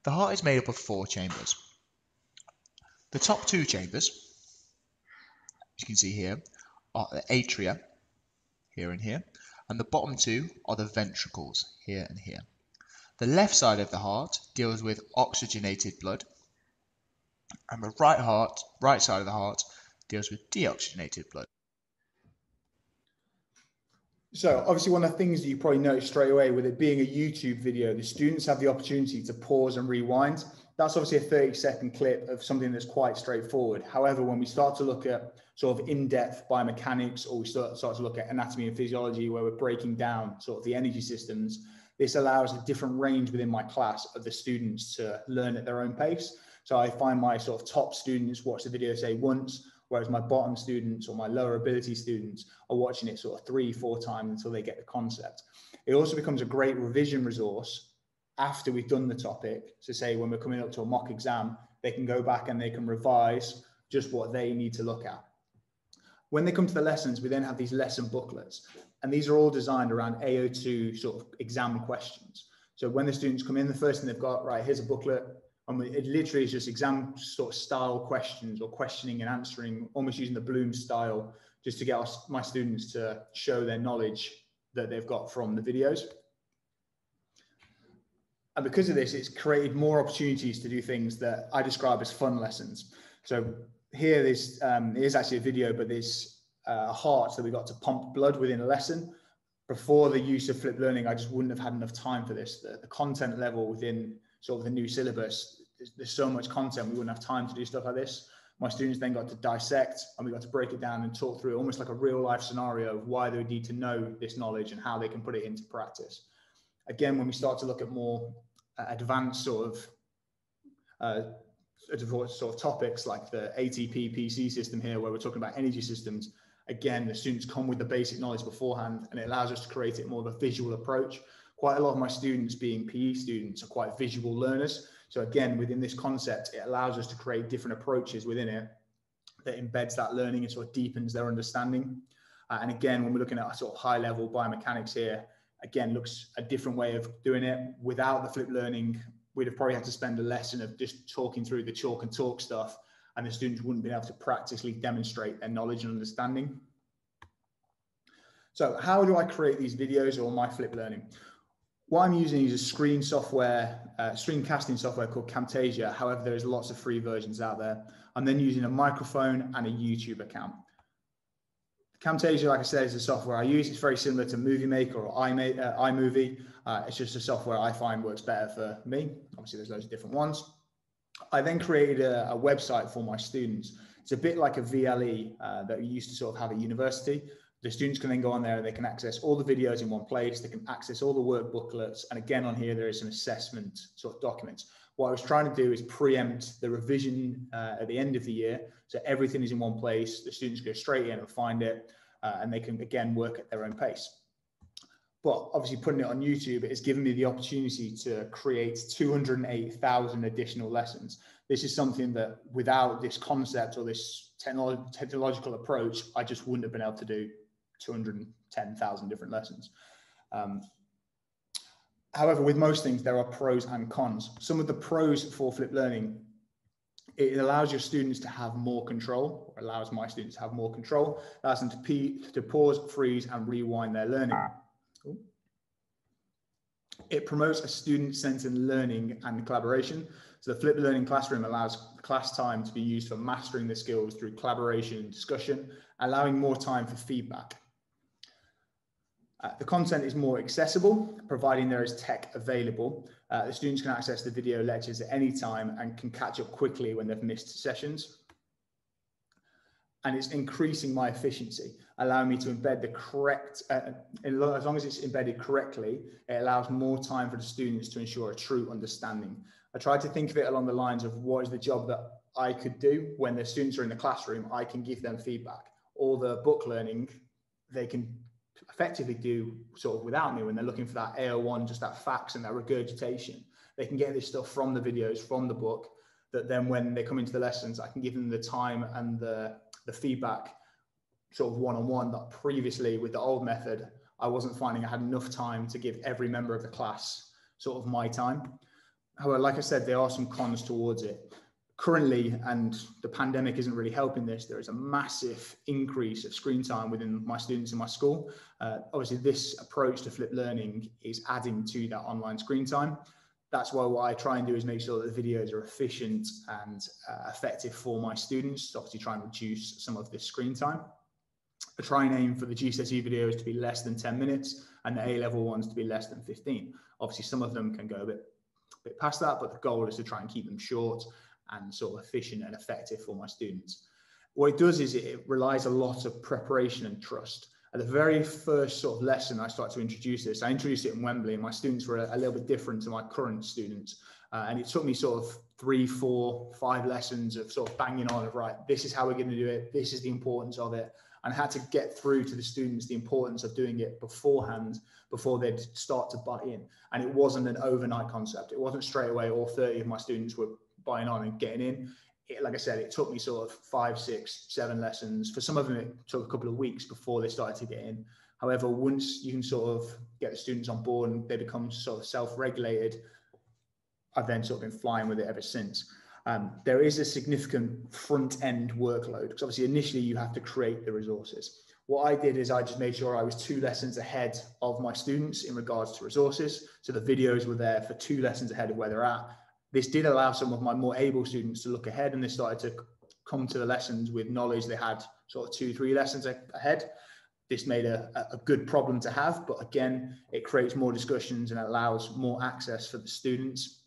The heart is made up of 4 chambers. The top 2 chambers, as you can see here, are the atria, here and here, and the bottom 2 are the ventricles, here and here. The left side of the heart deals with oxygenated blood, and the right side of the heart deals with deoxygenated blood. So obviously one of the things that you probably noticed straight away with it being a YouTube video, the students have the opportunity to pause and rewind. That's obviously a 30-second clip of something that's quite straightforward. However, when we start to look at sort of in-depth biomechanics, or we start to look at anatomy and physiology, where we're breaking down sort of the energy systems, this allows a different range within my class of the students to learn at their own pace. So I find my sort of top students watch the video, say, once, whereas my bottom students or my lower ability students are watching it sort of 3-4 times until they get the concept. It also becomes a great revision resource after we've done the topic. So say when we're coming up to a mock exam, they can go back and they can revise just what they need to look at. When they come to the lessons, we then have these lesson booklets, and these are all designed around AO2 sort of exam questions. So when the students come in, the first thing they've got, right, here's a booklet, and it literally is just exam sort of style questions or questioning and answering, almost using the Bloom style, just to get my students to show their knowledge that they've got from the videos. And because of this, it's created more opportunities to do things that I describe as fun lessons. So here, it is actually a video, but there's a heart that we got to pump blood within a lesson. before the use of flipped learning, I just wouldn't have had enough time for this. The content level within sort of the new syllabus, there's so much content, we wouldn't have time to do stuff like this. My students then got to dissect, and we got to break it down and talk through almost like a real life scenario of why they would need to know this knowledge and how they can put it into practice. Again, when we start to look at more advanced sort of topics like the ATP PC system here, where we're talking about energy systems, again, the students come with the basic knowledge beforehand, and it allows us to create it more of a visual approach. Quite a lot of my students, being PE students, are quite visual learners. So again, within this concept, it allows us to create different approaches within it that embeds that learning and sort of deepens their understanding. And again, when we're looking at a sort of high level biomechanics here, again, looks a different way of doing it. Without the flipped learning, we'd have probably had to spend a lesson of just talking through the chalk and talk stuff, and the students wouldn't be able to practically demonstrate their knowledge and understanding. So how do I create these videos or my flipped learning? What I'm using is a screen casting software called Camtasia. However, there's lots of free versions out there. I'm then using a microphone and a YouTube account. Camtasia, like I said, is the software I use. It's very similar to Movie Maker or iMovie. It's just a software I find works better for me. Obviously, there's loads of different ones. I then created a website for my students. It's a bit like a VLE that we used to sort of have at university. The students can then go on there and they can access all the videos in one place. They can access all the work booklets. And again, on here, there is some assessment sort of documents. What I was trying to do is preempt the revision at the end of the year. So everything is in one place. The students go straight in and find it, and they can, again, work at their own pace. But obviously putting it on YouTube, it has given me the opportunity to create 208,000 additional lessons. This is something that without this concept or this technological approach, I just wouldn't have been able to do 210,000 different lessons. However, with most things, there are pros and cons. Some of the pros for flipped learning, it allows your students to have more control, or allows my students to have more control, allows them to pause, freeze, and rewind their learning. It promotes a student-centered learning and collaboration. So the flipped learning classroom allows class time to be used for mastering the skills through collaboration and discussion, allowing more time for feedback. The content is more accessible, providing there is tech available. The students can access the video lectures at any time and can catch up quickly when they've missed sessions. And it's increasing my efficiency, allowing me to embed the correct, as long as it's embedded correctly, it allows more time for the students to ensure a true understanding. I tried to think of it along the lines of what is the job that I could do when the students are in the classroom. I can give them feedback. All the book learning, they can effectively do sort of without me when they're looking for that AO1, just that facts and that regurgitation. They can get this stuff from the videos, from the book, that then when they come into the lessons, I can give them the time and the feedback sort of one-on-one that previously with the old method, I wasn't finding I had enough time to give every member of the class sort of my time. However, like I said, there are some cons towards it. Currently, and the pandemic isn't really helping this, there is a massive increase of screen time within my students in my school. Obviously, this approach to flipped learning is adding to that online screen time. That's why what I try and do is make sure that the videos are efficient and effective for my students, to obviously try and reduce some of this screen time. I try and aim for the GCSE videos to be less than 10 minutes and the A-level ones to be less than 15. Obviously, some of them can go a bit past that, but the goal is to try and keep them short and sort of efficient and effective for my students. What it does is it relies a lot of preparation and trust. At the very first sort of lesson I started to introduce this, I introduced it in Wembley, and my students were a little bit different to my current students. And it took me sort of 3, 4, 5 lessons of sort of banging on of, right, this is how we're going to do it. This is the importance of it. And I had to get through to the students the importance of doing it beforehand, before they'd start to buy in. And it wasn't an overnight concept. It wasn't straight away all 30 of my students were buying on and getting in. Like I said, it took me sort of 5, 6, 7 lessons. For some of them, it took a couple of weeks before they started to get in. However, once you can sort of get the students on board and they become sort of self-regulated, I've then sort of been flying with it ever since. There is a significant front-end workload, because obviously initially you have to create the resources. What I did is I just made sure I was 2 lessons ahead of my students in regards to resources. So the videos were there for 2 lessons ahead of where they're at. This did allow some of my more able students to look ahead, and they started to come to the lessons with knowledge they had sort of 2, 3 lessons ahead. this made a good problem to have, but again, it creates more discussions and allows more access for the students.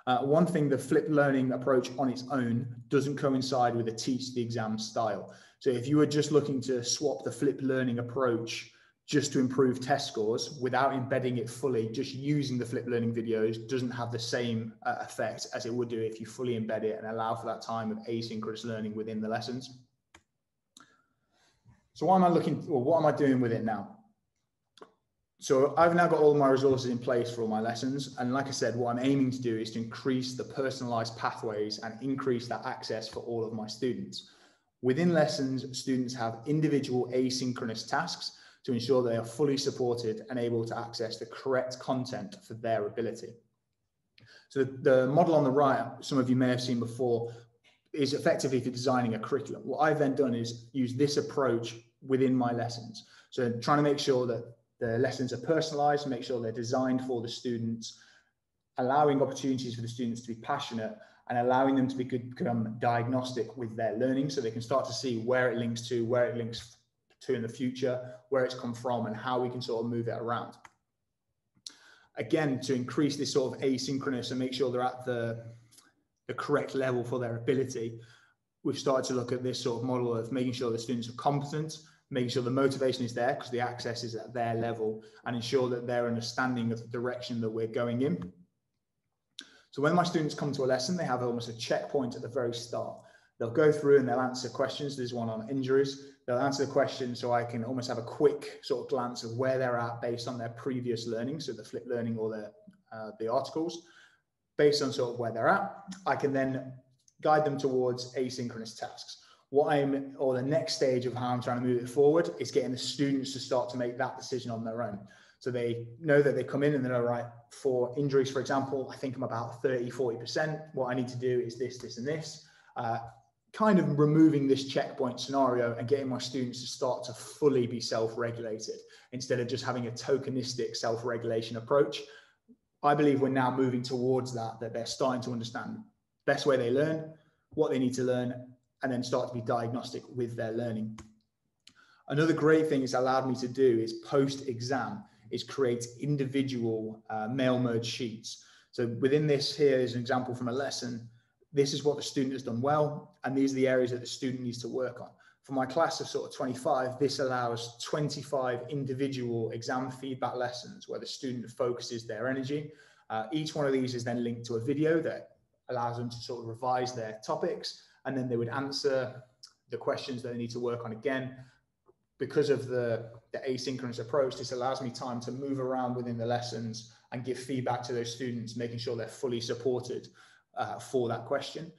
One thing, the flipped learning approach on its own doesn't coincide with the teach the exam style. So if you were just looking to swap the flipped learning approach just to improve test scores without embedding it fully, just using the flipped learning videos doesn't have the same effect as it would do if you fully embed it and allow for that time of asynchronous learning within the lessons. So what am I doing with it now? So I've now got all my resources in place for all my lessons. And like I said, what I'm aiming to do is to increase the personalized pathways and increase that access for all of my students. Within lessons, students have individual asynchronous tasks to ensure they are fully supported and able to access the correct content for their ability. So the model on the right, some of you may have seen before, is effectively for designing a curriculum. What I've then done is use this approach within my lessons. So trying to make sure that the lessons are personalized, make sure they're designed for the students, allowing opportunities for the students to be passionate and allowing them to become diagnostic with their learning so they can start to see where it links to, where it links to in the future, where it's come from and how we can sort of move it around. Again, to increase this sort of asynchronous and make sure they're at the correct level for their ability, we've started to look at this sort of model of making sure the students are competent, making sure the motivation is there because the access is at their level, and ensure that they're understanding of the direction that we're going in. So when my students come to a lesson, they have almost a checkpoint at the very start. They'll go through and they'll answer questions. There's one on injuries. They'll answer the question so I can almost have a quick sort of glance of where they're at based on their previous learning, so the flipped learning or the articles. Based on sort of where they're at, I can then guide them towards asynchronous tasks. The next stage of how I'm trying to move it forward is getting the students to start to make that decision on their own. So they know that they come in and they're right, for injuries, for example, I think I'm about 30–40%. What I need to do is this, this, and this. Kind of removing this checkpoint scenario and getting my students to start to fully be self-regulated instead of just having a tokenistic self-regulation approach. I believe we're now moving towards that they're starting to understand the best way they learn, what they need to learn, and then start to be diagnostic with their learning. Another great thing it's allowed me to do is post-exam is create individual mail merge sheets. So within this here is an example from a lesson. This is what the student has done well, and these are the areas that the student needs to work on. For my class of sort of 25, this allows 25 individual exam feedback lessons where the student focuses their energy. Each one of these is then linked to a video that allows them to sort of revise their topics, and then they would answer the questions that they need to work on again. Because of the asynchronous approach, this allows me time to move around within the lessons and give feedback to those students, making sure they're fully supported for that question.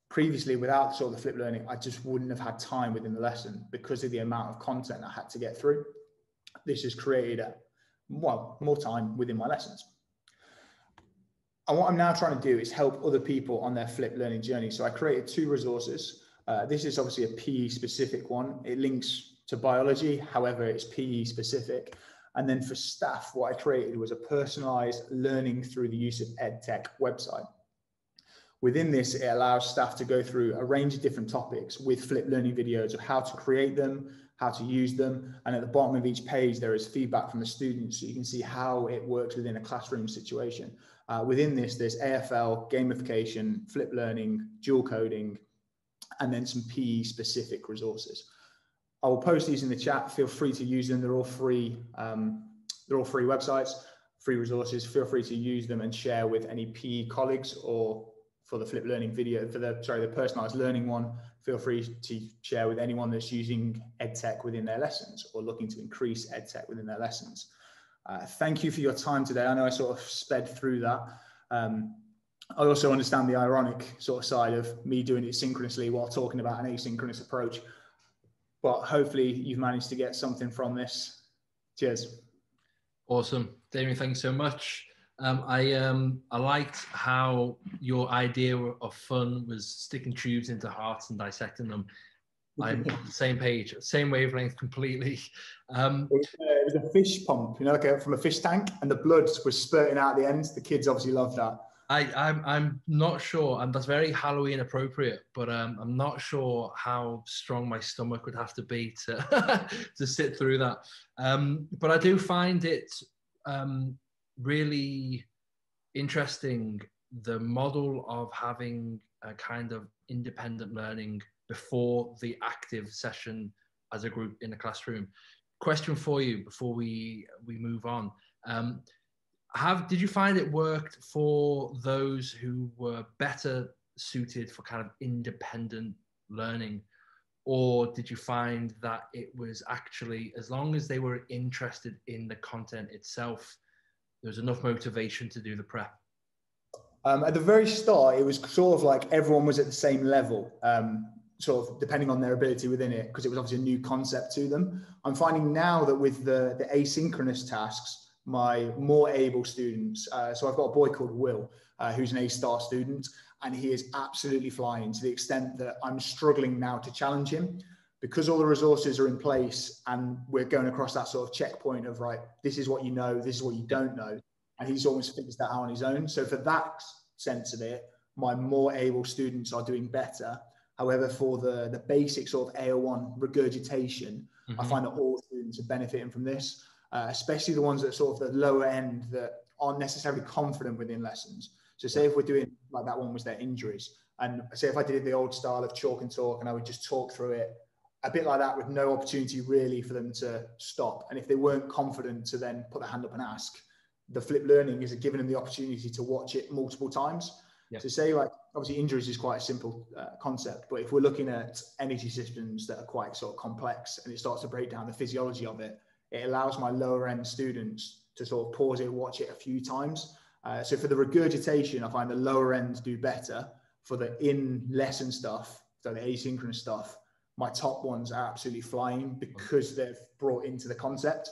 Previously, without sort of the flipped learning, I just wouldn't have had time within the lesson because of the amount of content I had to get through. This has created more time within my lessons. And what I'm now trying to do is help other people on their flipped learning journey. So I created 2 resources. This is obviously a PE specific one. It links to biology, however, it's PE specific. And then for staff, what I created was a personalized learning through the use of Edtech website. Within this, it allows staff to go through a range of different topics with flipped learning videos of how to create them, how to use them. And at the bottom of each page, there is feedback from the students so you can see how it works within a classroom situation. Within this, there's AFL, gamification, flipped learning, dual coding, and then some PE specific resources. I will post these in the chat. Feel free to use them. They're all free. They're all free websites, free resources. Feel free to use them and share with any PE colleagues, or for the flipped learning video, the personalized learning one, feel free to share with anyone that's using Edtech within their lessons or looking to increase Edtech within their lessons. Thank you for your time today. I know I sort of sped through that. I also understand the ironic sort of side of me doing it synchronously while talking about an asynchronous approach, but hopefully you've managed to get something from this. Cheers. Awesome. Damien, thanks so much. I liked how your idea of fun was sticking tubes into hearts and dissecting them. I'm on the same page, same wavelength completely. It was a fish pump, you know, like from a fish tank, and the blood was spurting out at the end. The kids obviously loved that. I'm not sure, and that's very Halloween appropriate, but I'm not sure how strong my stomach would have to be to to sit through that. But I do find it really interesting, the model of having a kind of independent learning before the active session as a group in a classroom. Question for you before we move on. Did you find it worked for those who were better suited for kind of independent learning? Or did you find that it was actually, as long as they were interested in the content itself, there was enough motivation to do the prep? At the very start, it was sort of like everyone was at the same level, sort of depending on their ability within it, because it was obviously a new concept to them. I'm finding now that with the asynchronous tasks, my more able students, so I've got a boy called Will, who's an A-star student, and he is absolutely flying, to the extent that I'm struggling now to challenge him, because all the resources are in place and we're going across that sort of checkpoint of, right, this is what you know, this is what you don't know. And he's almost figured that out on his own. So for that sense of it, my more able students are doing better. However, for the basic sort of AO1 regurgitation, I find that all students are benefiting from this. Especially the ones that are sort of the lower end that aren't necessarily confident within lessons. So say if we're doing, like that one was their injuries, and say if I did the old style of chalk and talk and I would just talk through it, a bit like that, with no opportunity really for them to stop. And if they weren't confident to then put their hand up and ask, the flipped learning is giving them the opportunity to watch it multiple times. So say, like, obviously injuries is quite a simple concept, but if we're looking at energy systems that are quite sort of complex and it starts to break down the physiology of it, it allows my lower end students to sort of pause it, watch it a few times. So for the regurgitation, I find the lower end do better. For the in-lesson stuff, so the asynchronous stuff, my top ones are absolutely flying because they've brought into the concept.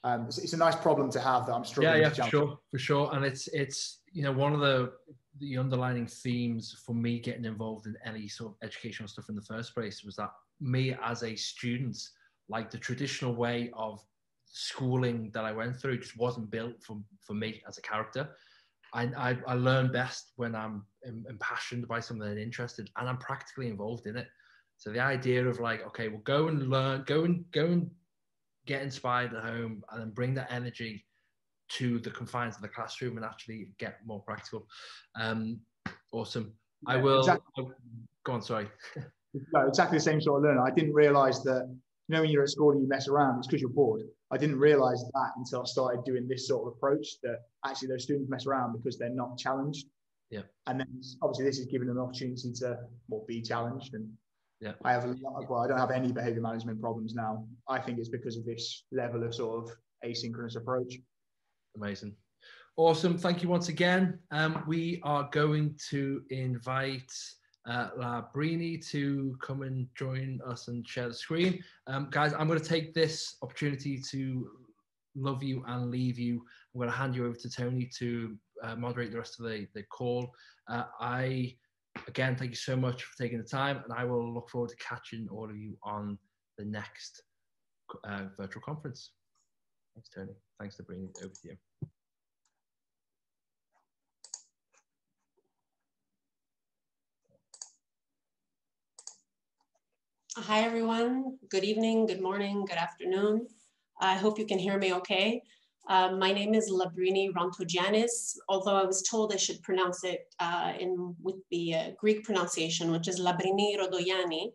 It's a nice problem to have that I'm struggling to jump. For sure. And it's you know, one of the underlining themes for me getting involved in any sort of educational stuff in the first place was that me as a student, like the traditional way of schooling that I went through just wasn't built for me as a character. I learn best when I'm impassioned by something and interested, and I'm practically involved in it. So the idea of, like, okay, well, go and learn, go and get inspired at home, and then bring that energy to the confines of the classroom and actually get more practical. Awesome. Yeah, I will exactly. Go on, sorry. No, exactly the same sort of learner. I didn't realize that, you know, when you're at school and you mess around, it's because you're bored. I didn't realize that until I started doing this sort of approach, that actually those students mess around because they're not challenged. Yeah. And then obviously this is giving them an opportunity to be challenged. And yeah, I have I don't have any behavior management problems now. I think it's because of this level of sort of asynchronous approach. Amazing. Awesome. Thank you once again. We are going to invite Labrini to come and join us and share the screen. Guys, I'm going to take this opportunity to love you and leave you. I'm going to hand you over to Tony to moderate the rest of the call. Again, thank you so much for taking the time, and I will look forward to catching all of you on the next virtual conference. Thanks, Tony. Thanks for bringing it over to you. Hi, everyone. Good evening, good morning, good afternoon. I hope you can hear me okay. My name is Labrini Rantogianis, although I was told I should pronounce it with the Greek pronunciation, which is Labrini Rodoyani.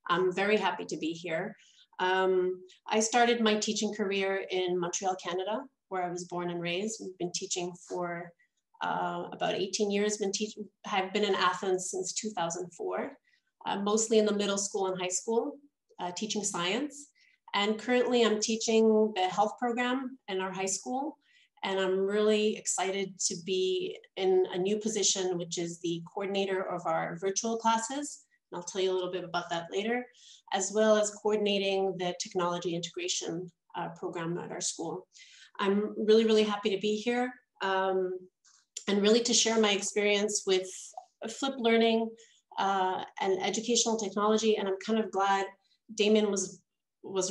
I'm very happy to be here. I started my teaching career in Montreal, Canada, where I was born and raised. I've been teaching for about 18 years. I've been in Athens since 2004. Mostly in the middle school and high school, teaching science. And currently I'm teaching the health program in our high school. And I'm really excited to be in a new position, which is the coordinator of our virtual classes. And I'll tell you a little bit about that later, as well as coordinating the technology integration program at our school. I'm really, really happy to be here and really to share my experience with flipped learning and educational technology. And I'm kind of glad Damon was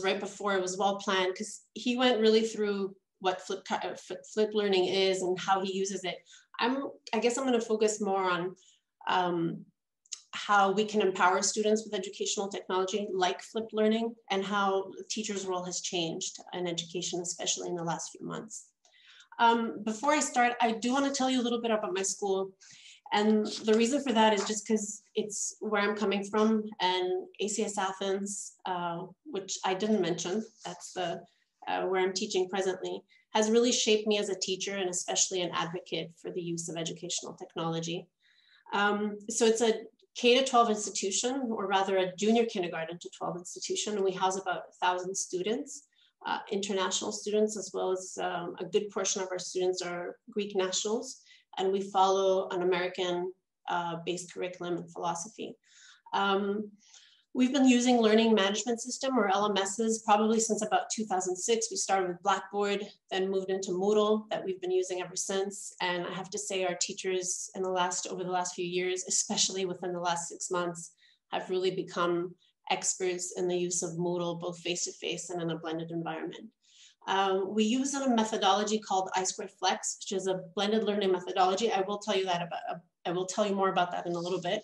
right before. It was well planned, because he went really through what flip learning is and how he uses it. I guess I'm going to focus more on how we can empower students with educational technology like flipped learning, and how the teacher's role has changed in education, especially in the last few months. Before I start, I do want to tell you a little bit about my school. And the reason for that is just because it's where I'm coming from, and ACS Athens, which I didn't mention, that's the where I'm teaching presently, has really shaped me as a teacher and especially an advocate for the use of educational technology. So it's a K-12 institution, or rather a junior kindergarten to 12 institution, and we house about 1,000 students, international students, as well as a good portion of our students are Greek nationals, and we follow an American-based curriculum and philosophy. We've been using learning management system, or LMSs, probably since about 2006. We started with Blackboard, then moved into Moodle, that we've been using ever since. And I have to say, our teachers over the last few years, especially within the last 6 months, have really become experts in the use of Moodle, both face-to-face and in a blended environment. We use a methodology called I²Flex, which is a blended learning methodology. I will tell you more about that in a little bit.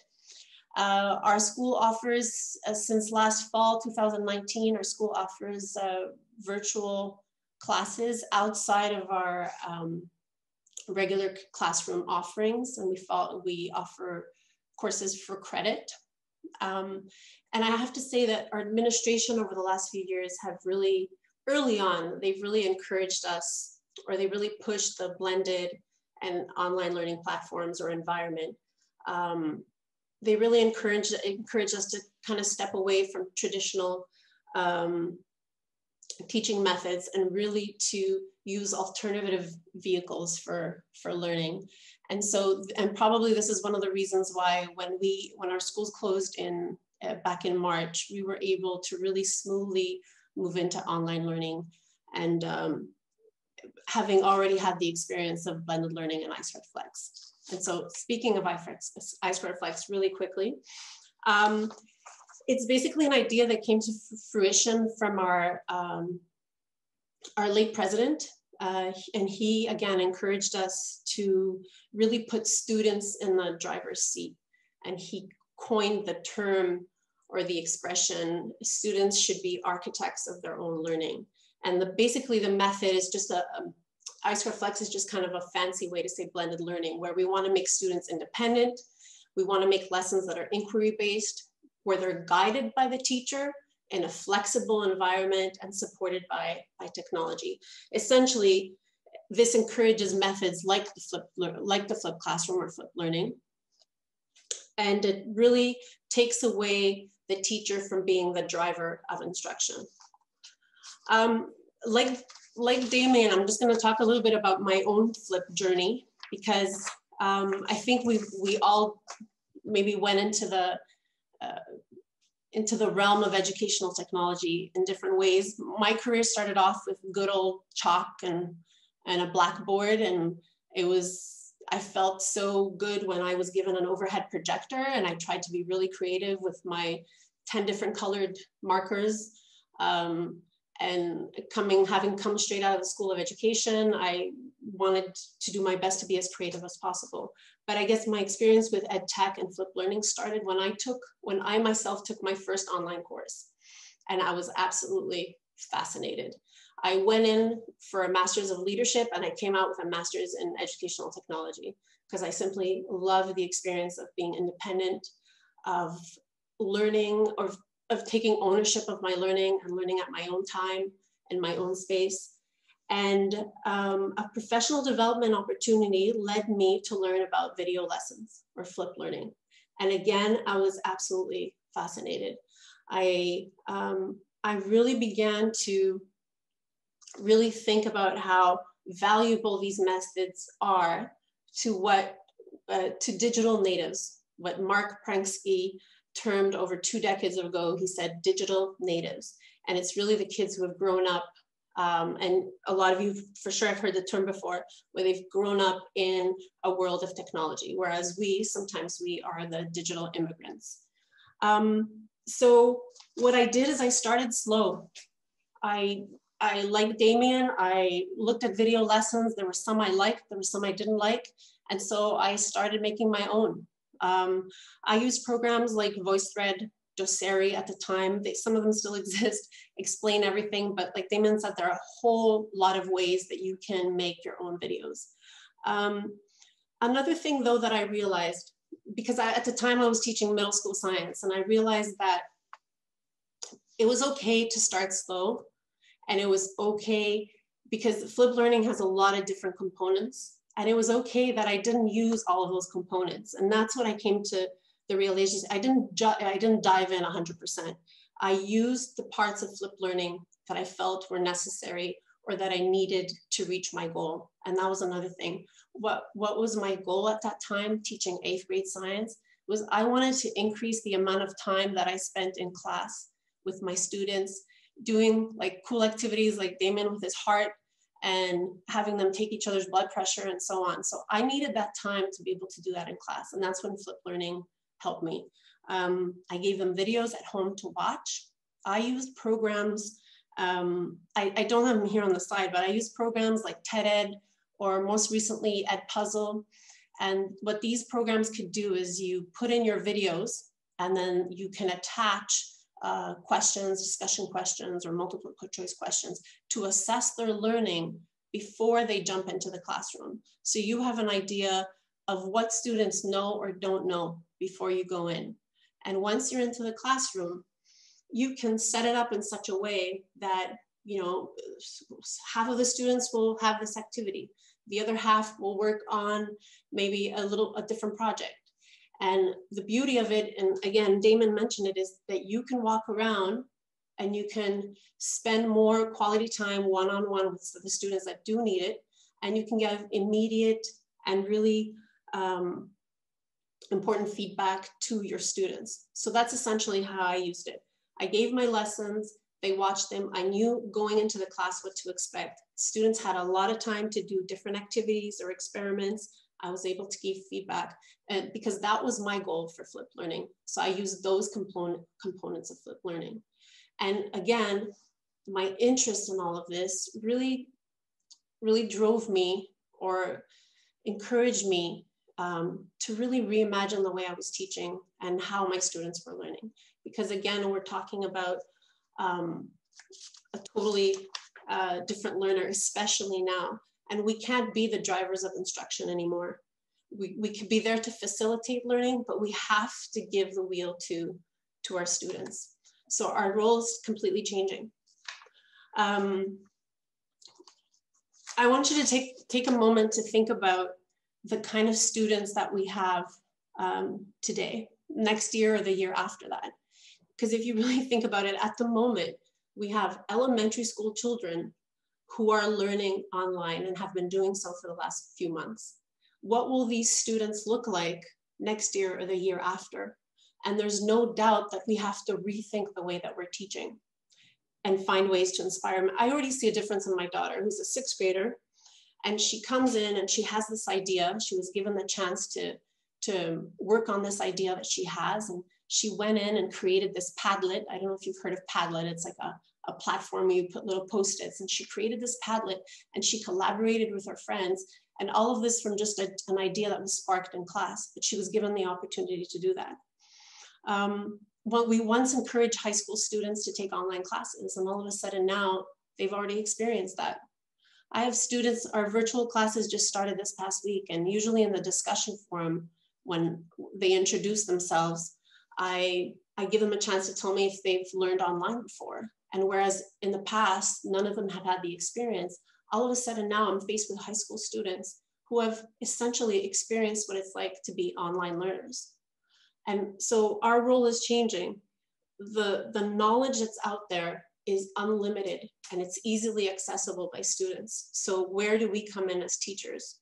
Our school offers, since last fall, 2019, our school offers virtual classes outside of our regular classroom offerings, and we offer courses for credit. And I have to say that our administration over the last few years have really, early on, they've really encouraged us, or they really pushed the blended and online learning platforms or environment. They really encourage us to kind of step away from traditional teaching methods and really to use alternative vehicles for learning. And so, and probably this is one of the reasons why when our schools closed back in March, we were able to really smoothly move into online learning, and having already had the experience of blended learning and I²Flex. And so, speaking of I²Flex really quickly, it's basically an idea that came to fruition from our late president, and he again encouraged us to really put students in the driver's seat, and he coined the term, or the expression, students should be architects of their own learning. And basically the method is just I²Flex is just kind of a fancy way to say blended learning, where we want to make students independent. We want to make lessons that are inquiry-based, where they're guided by the teacher in a flexible environment and supported by technology. Essentially, this encourages methods like the flipped classroom or flipped learning. And it really takes away the teacher from being the driver of instruction. Like Damien, I'm just going to talk a little bit about my own flip journey, because I think we all maybe went into the realm of educational technology in different ways. My career started off with good old chalk and a blackboard, and I felt so good when I was given an overhead projector, and I tried to be really creative with my 10 different colored markers. And having come straight out of the School of Education, I wanted to do my best to be as creative as possible. But I guess my experience with Edtech and flipped learning started when I myself took my first online course, and I was absolutely fascinated. I went in for a Master's of Leadership, and I came out with a Master's in Educational Technology, because I simply love the experience of being independent, of learning, or of taking ownership of my learning and learning at my own time in my own space. And a professional development opportunity led me to learn about video lessons or flipped learning. And again, I was absolutely fascinated. I really began to really think about how valuable these methods are to digital natives, what Mark Pransky termed over 2 decades ago. He said digital natives, and it's really the kids who have grown up, and a lot of you for sure have heard the term before, where they've grown up in a world of technology, whereas sometimes we are the digital immigrants. So what I did is I started slow. I I liked Damien. I looked at video lessons. There were some I liked, there were some I didn't like. And so I started making my own. I used programs like VoiceThread, Doceri at the time. Some of them still exist, Explain Everything, but like Damien said, there are a whole lot of ways that you can make your own videos. Another thing though that I realized, because at the time I was teaching middle school science, and I realized that it was okay to start slow, and it was okay because flipped learning has a lot of different components, and it was okay that I didn't use all of those components. And that's what I came to the realization. I didn't dive in 100%. I used the parts of flipped learning that I felt were necessary or that I needed to reach my goal. And that was another thing. What was my goal at that time, teaching 8th grade science, was I wanted to increase the amount of time that I spent in class with my students, doing like cool activities like Damien with his heart, and having them take each other's blood pressure and so on. So I needed that time to be able to do that in class. And that's when flipped learning helped me. I gave them videos at home to watch. I used programs, I don't have them here on the side, but I used programs like TED or most recently Edpuzzle. And what these programs could do is you put in your videos and then you can attach questions, discussion questions, or multiple choice questions to assess their learning before they jump into the classroom. So you have an idea of what students know or don't know before you go in. And once you're into the classroom, you can set it up in such a way that, you know, half of the students will have this activity. The other half will work on maybe a different project. And the beauty of it, and again, Damon mentioned it, is that you can walk around and you can spend more quality time one-on-one with the students that do need it. And you can give immediate and really important feedback to your students. So that's essentially how I used it. I gave my lessons, they watched them. I knew going into the class what to expect. Students had a lot of time to do different activities or experiments. I was able to give feedback, and because that was my goal for flipped learning. So I used those components of flipped learning. And again, my interest in all of this really drove me or encouraged me to really reimagine the way I was teaching and how my students were learning. Because again, we're talking about a totally different learner, especially now. And we can't be the drivers of instruction anymore. We can be there to facilitate learning, but we have to give the wheel to our students. So our role is completely changing. I want you to take a moment to think about the kind of students that we have today, next year or the year after that. Because if you really think about it, at the moment, we have elementary school children who are learning online and have been doing so for the last few months. What will these students look like next year or the year after? And there's no doubt that we have to rethink the way that we're teaching and find ways to inspire them. I already see a difference in my daughter, who's a 6th grader, and she comes in and she has this idea. She was given the chance to work on this idea that she has, and she went in and created this Padlet. I don't know if you've heard of Padlet. It's like a platform where you put little Post-its, and she created this Padlet and she collaborated with her friends, and all of this from just an idea that was sparked in class, but she was given the opportunity to do that. Well, we once encouraged high school students to take online classes, and all of a sudden now they've already experienced that. I have students, our virtual classes just started this past week, and usually in the discussion forum, when they introduce themselves, I give them a chance to tell me if they've learned online before. And whereas in the past, none of them had had the experience, all of a sudden now I'm faced with high school students who have essentially experienced what it's like to be online learners. And so our role is changing. The knowledge that's out there is unlimited and it's easily accessible by students. So where do we come in as teachers?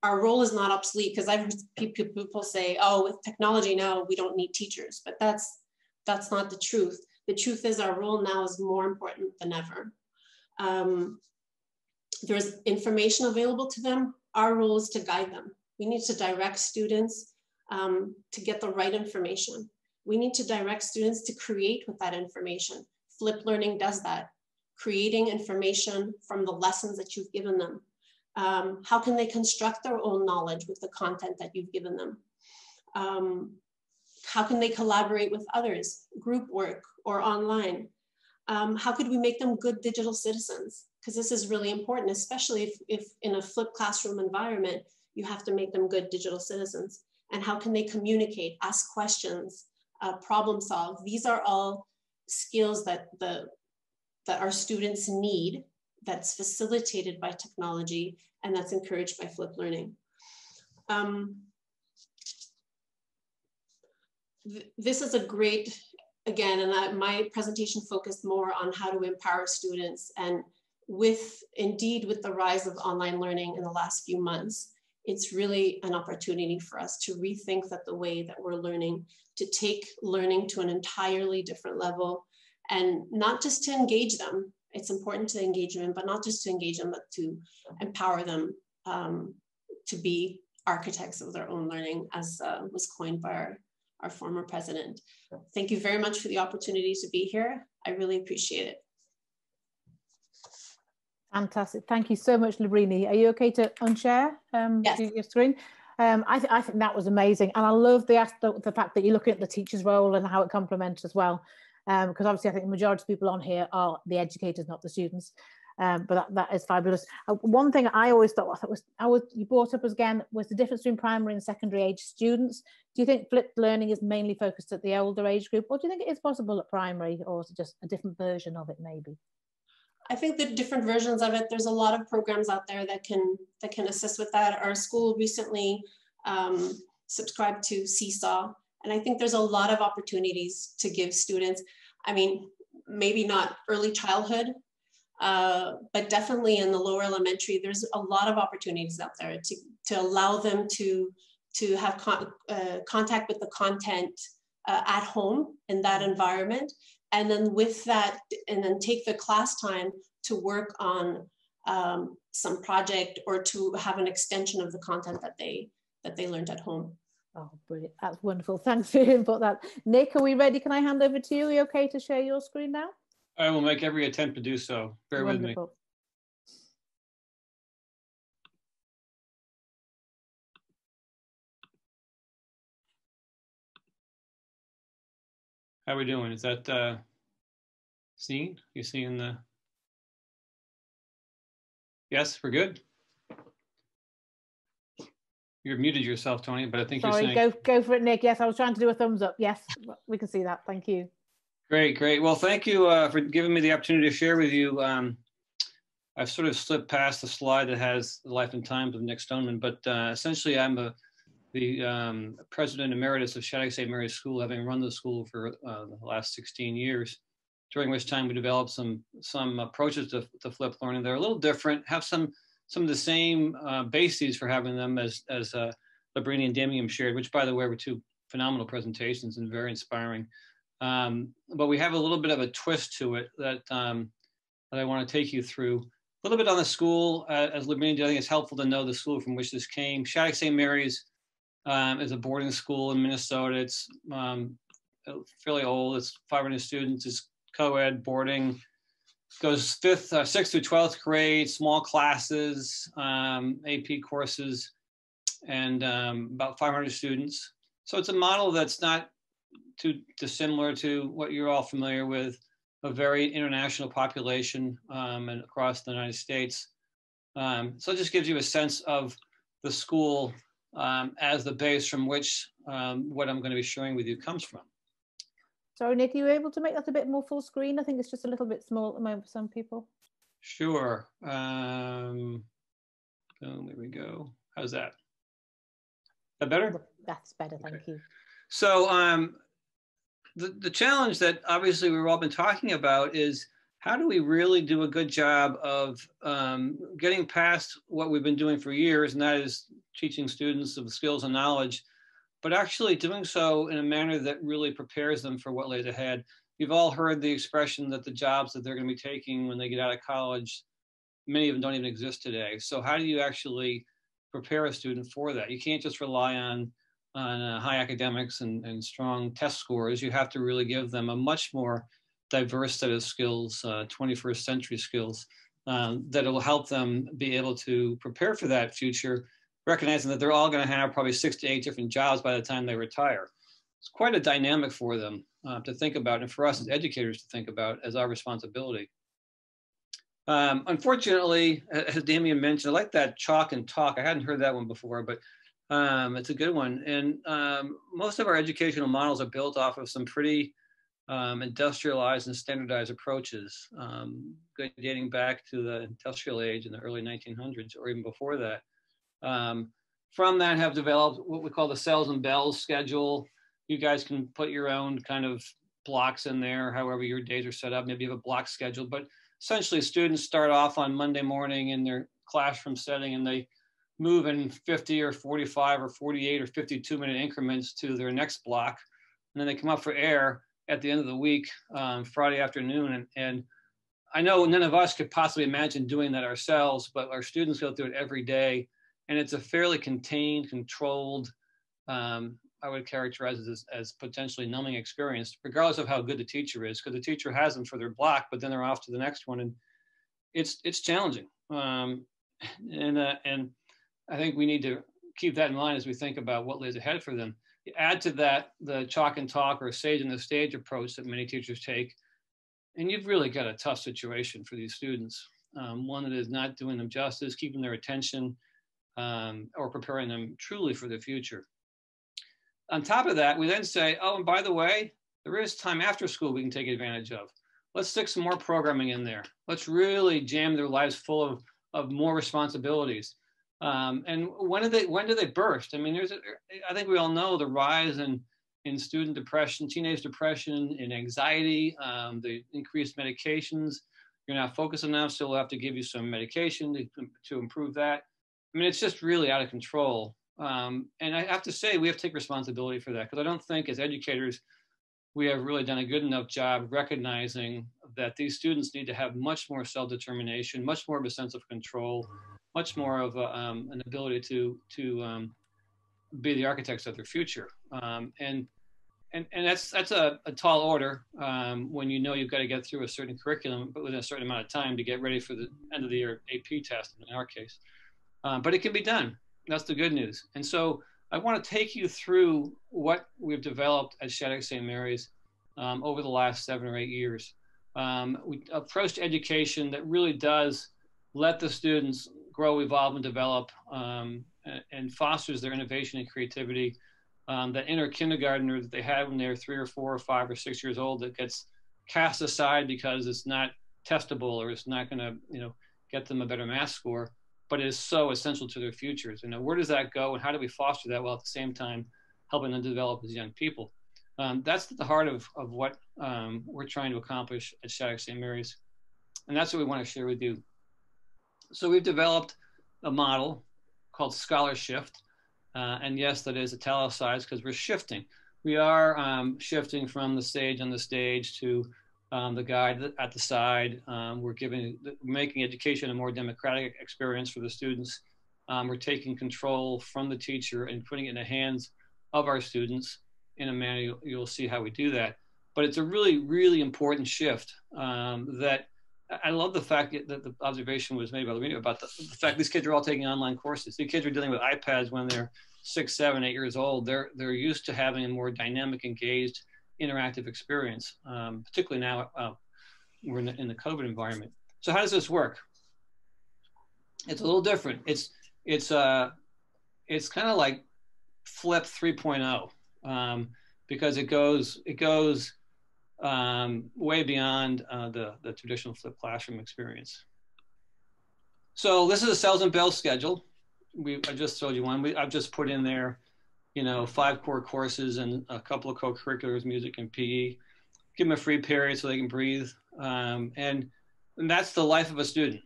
Our role is not obsolete, because I've heard people say, oh, with technology now, we don't need teachers, but that's not the truth. The truth is our role now is more important than ever. There's information available to them. Our role is to guide them. We need to direct students to get the right information. We need to direct students to create with that information. Flipped learning does that. creating information from the lessons that you've given them? How can they construct their own knowledge with the content that you've given them? How can they collaborate with others, group work or online? How could we make them good digital citizens? Because this is really important, especially if in a flipped classroom environment, you have to make them good digital citizens. And how can they communicate, ask questions, problem solve? These are all skills that our students need, that's facilitated by technology, and that's encouraged by flipped learning. This is a great, again, and my presentation focused more on how to empower students. And indeed with the rise of online learning in the last few months, it's really an opportunity for us to rethink the way that we're learning, to take learning to an entirely different level, and not just to engage them. It's important to engage them, but not just to engage them, but to empower them to be architects of their own learning, as was coined by our former president. Thank you very much for the opportunity to be here. I really appreciate it. Fantastic. Thank you so much, Labrini. Are you okay to unshare Yes. your screen? I think that was amazing. And I love the fact that you're looking at the teacher's role and how it complements as well. Because obviously I think the majority of people on here are the educators, not the students. But that is fabulous. One thing I always thought you brought up again was the difference between primary and secondary age students. Do you think flipped learning is mainly focused at the older age group, or do you think it is possible at primary, or is it just a different version of it maybe? I think the different versions of it, there's a lot of programs out there that can assist with that. Our school recently subscribed to Seesaw, and I think there's a lot of opportunities to give students, I mean, maybe not early childhood, but definitely in the lower elementary, there's a lot of opportunities out there to allow them to have contact with the content at home in that environment. And then with that, and then take the class time to work on some project or to have an extension of the content that they learned at home. Oh, brilliant. That's wonderful. Thanks for your input. Nick, are we ready? Can I hand over to you? Are you okay to share your screen now? I will make every attempt to do so. Bear Wonderful. with me. How are we doing? Is that seen? You seeing the? Yes, we're good. You've muted yourself, Tony, but I think Sorry, you're saying. go for it, Nick. Yes, I was trying to do a thumbs up. Yes, we can see that. Thank you. Great, great. Well, thank you for giving me the opportunity to share with you. I've sort of slipped past the slide that has the life and times of Nick Stoneman, but essentially I'm the president emeritus of Shattuck St. Mary's School, having run the school for the last 16 years, during which time we developed some approaches to flipped learning. They're a little different, have some of the same bases for having them as Labrini and Damian shared, which by the way were two phenomenal presentations and very inspiring. But we have a little bit of a twist to it that I want to take you through. A little bit on the school, as Labrini did. I think it's helpful to know the school from which this came. Shattuck St. Mary's is a boarding school in Minnesota. It's fairly old. It's 500 students. It's co-ed boarding. Goes 6th through 12th grade, small classes, AP courses, and about 500 students. So it's a model that's not too dissimilar to what you're all familiar with, a very international population and across the United States. So it just gives you a sense of the school as the base from which what I'm going to be sharing with you comes from. Sorry, Nick, are you able to make that a bit more full screen? I think it's just a little bit small at the moment for some people. Sure. Oh, there we go. How's that? Is that better? That's better, thank you. So the challenge that obviously we've all been talking about is how do we really do a good job of getting past what we've been doing for years, and that is teaching students of skills and knowledge, but actually doing so in a manner that really prepares them for what lays ahead. You've all heard the expression that the jobs that they're going to be taking when they get out of college, many of them don't even exist today. So how do you actually prepare a student for that? You can't just rely on high academics and strong test scores. You have to really give them a much more diverse set of skills, 21st century skills, that will help them be able to prepare for that future, recognizing that they're all going to have probably 6 to 8 different jobs by the time they retire. It's quite a dynamic for them to think about, and for us as educators to think about as our responsibility. Unfortunately, as Damien mentioned, I like that chalk and talk. I hadn't heard that one before, but it's a good one. And most of our educational models are built off of some pretty industrialized and standardized approaches, dating back to the industrial age in the early 1900s or even before that. From that have developed what we call the cells and bells schedule. You guys can put your own kind of blocks in there, however your days are set up. Maybe you have a block schedule, but essentially students start off on Monday morning in their classroom setting and they move in 50 or 45 or 48 or 52-minute increments to their next block. And then they come up for air at the end of the week, Friday afternoon. And I know none of us could possibly imagine doing that ourselves, but our students go through it every day. And it's a fairly contained, controlled, I would characterize it as potentially numbing experience, regardless of how good the teacher is, because the teacher has them for their block, but then they're off to the next one. And it's challenging. And I think we need to keep that in mind as we think about what lays ahead for them. You add to that the chalk and talk or sage and the stage approach that many teachers take, and you've really got a tough situation for these students. One that is not doing them justice, keeping their attention, or preparing them truly for the future. On top of that, we then say, oh, and by the way, there is time after school we can take advantage of. Let's stick some more programming in there. Let's really jam their lives full of more responsibilities. And when do they burst? I mean, I think we all know the rise in student depression, teenage depression, in anxiety, the increased medications. You're not focused enough, so we'll have to give you some medication to improve that. I mean, it's just really out of control. And I have to say, we have to take responsibility for that, because I don't think as educators, we have really done a good enough job recognizing that these students need to have much more self-determination, much more of a sense of control, much more of an ability to be the architects of their future. And that's a tall order when you know you've got to get through a certain curriculum, but within a certain amount of time to get ready for the end of the year AP test in our case. But it can be done. That's the good news. And so I want to take you through what we've developed at Shattuck St. Mary's over the last 7 or 8 years. We approached education that really does let the students grow, evolve, and develop, and fosters their innovation and creativity. That inner kindergartner that they had when they're 3 or 4 or 5 or 6 years old that gets cast aside because it's not testable or it's not going to, get them a better math score, but it is so essential to their futures. Where does that go, and how do we foster that while at the same time helping them develop as young people? That's at the heart of what we're trying to accomplish at Shattuck St. Mary's, and that's what we want to share with you. So we've developed a model called Scholar Shift, and yes, that is italicized because we're shifting. We are shifting from the sage on the stage to the guide at the side. We're making education a more democratic experience for the students. We're taking control from the teacher and putting it in the hands of our students in a manner you'll see how we do that. But it's a really, really important shift that I love the fact that the observation was made by Lorena about the fact these kids are all taking online courses. These kids are dealing with iPads when they're 6, 7, 8 years old. They're used to having a more dynamic, engaged, interactive experience, particularly now we're in the COVID environment. So how does this work? It's a little different. It's kind of like Flip 3.0 because it goes way beyond the traditional flipped classroom experience. So this is a cells and bells schedule. I just showed you one. I've just put in there, 5 core courses and a couple of co-curriculars, music and PE. Give them a free period so they can breathe. And that's the life of a student.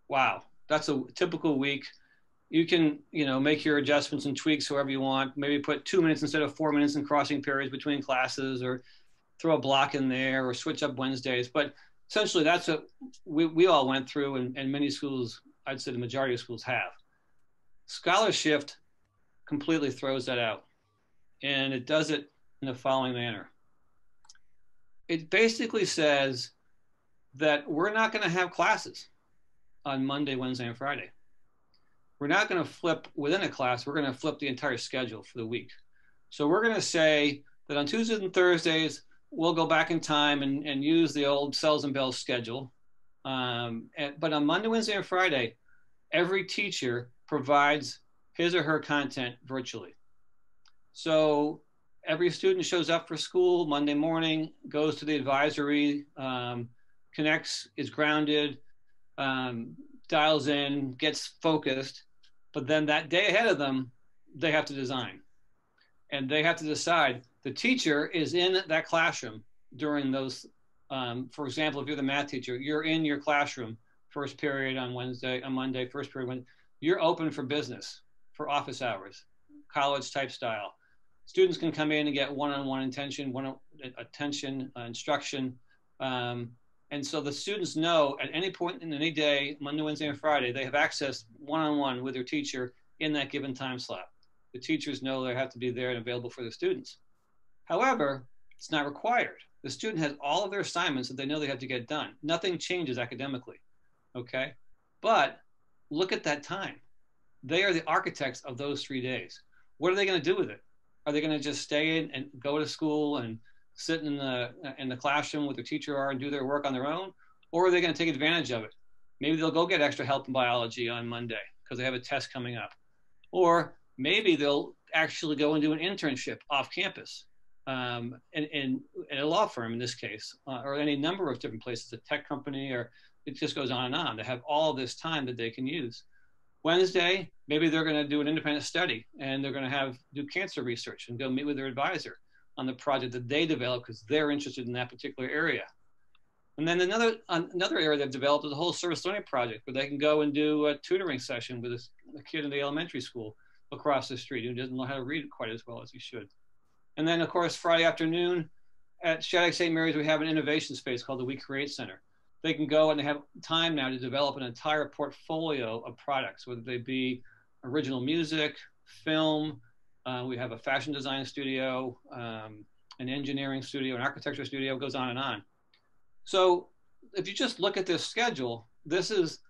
Wow, that's a typical week. You can, make your adjustments and tweaks however you want. Maybe put 2 minutes instead of 4 minutes in crossing periods between classes, or throw a block in there, or switch up Wednesdays. But essentially that's what we all went through, and many schools, I'd say the majority of schools have. Scholar Shift completely throws that out, and it does it in the following manner. it basically says that we're not going to have classes on Monday, Wednesday, and Friday. We're not going to flip within a class. We're going to flip the entire schedule for the week. So we're going to say that on Tuesdays and Thursdays, we'll go back in time and use the old cells and bells schedule. But on Monday, Wednesday, and Friday, every teacher provides his or her content virtually. So every student shows up for school Monday morning, goes to the advisory, connects, is grounded, dials in, gets focused, but then that day ahead of them, they have to design. And they have to decide, the teacher is in that classroom during those, for example, if you're the math teacher, you're in your classroom, first period on Monday, first period, when you're open for business, for office hours, college type style. Students can come in and get one-on-one instruction. And so the students know at any point in any day, Monday, Wednesday, and Friday, they have access one-on-one with their teacher in that given time slot. The teachers know they have to be there and available for the students. However, it's not required. The student has all of their assignments that they know they have to get done. Nothing changes academically, okay? But look at that time. They are the architects of those 3 days. What are they going to do with it? Are they going to just stay in and go to school and sit in the classroom with their teacher and do their work on their own? Or are they going to take advantage of it? Maybe they'll go get extra help in biology on Monday because they have a test coming up. Or maybe they'll actually go and do an internship off campus in a law firm in this case, or any number of different places, a tech company, or it just goes on and on. They have all this time that they can use. Wednesday, maybe they're going to do an independent study and they're going to do cancer research and go meet with their advisor on the project that they develop because they're interested in that particular area. And then another area they've developed is a whole service learning project where they can go and do a tutoring session with a kid in the elementary school across the street who doesn't know how to read quite as well as he should. And then, of course, Friday afternoon at Shattuck St. Mary's, we have an innovation space called the We Create Center. They can go and they have time now to develop an entire portfolio of products, whether they be original music, film. We have a fashion design studio, an engineering studio, an architecture studio, goes on and on. So if you just look at this schedule, this is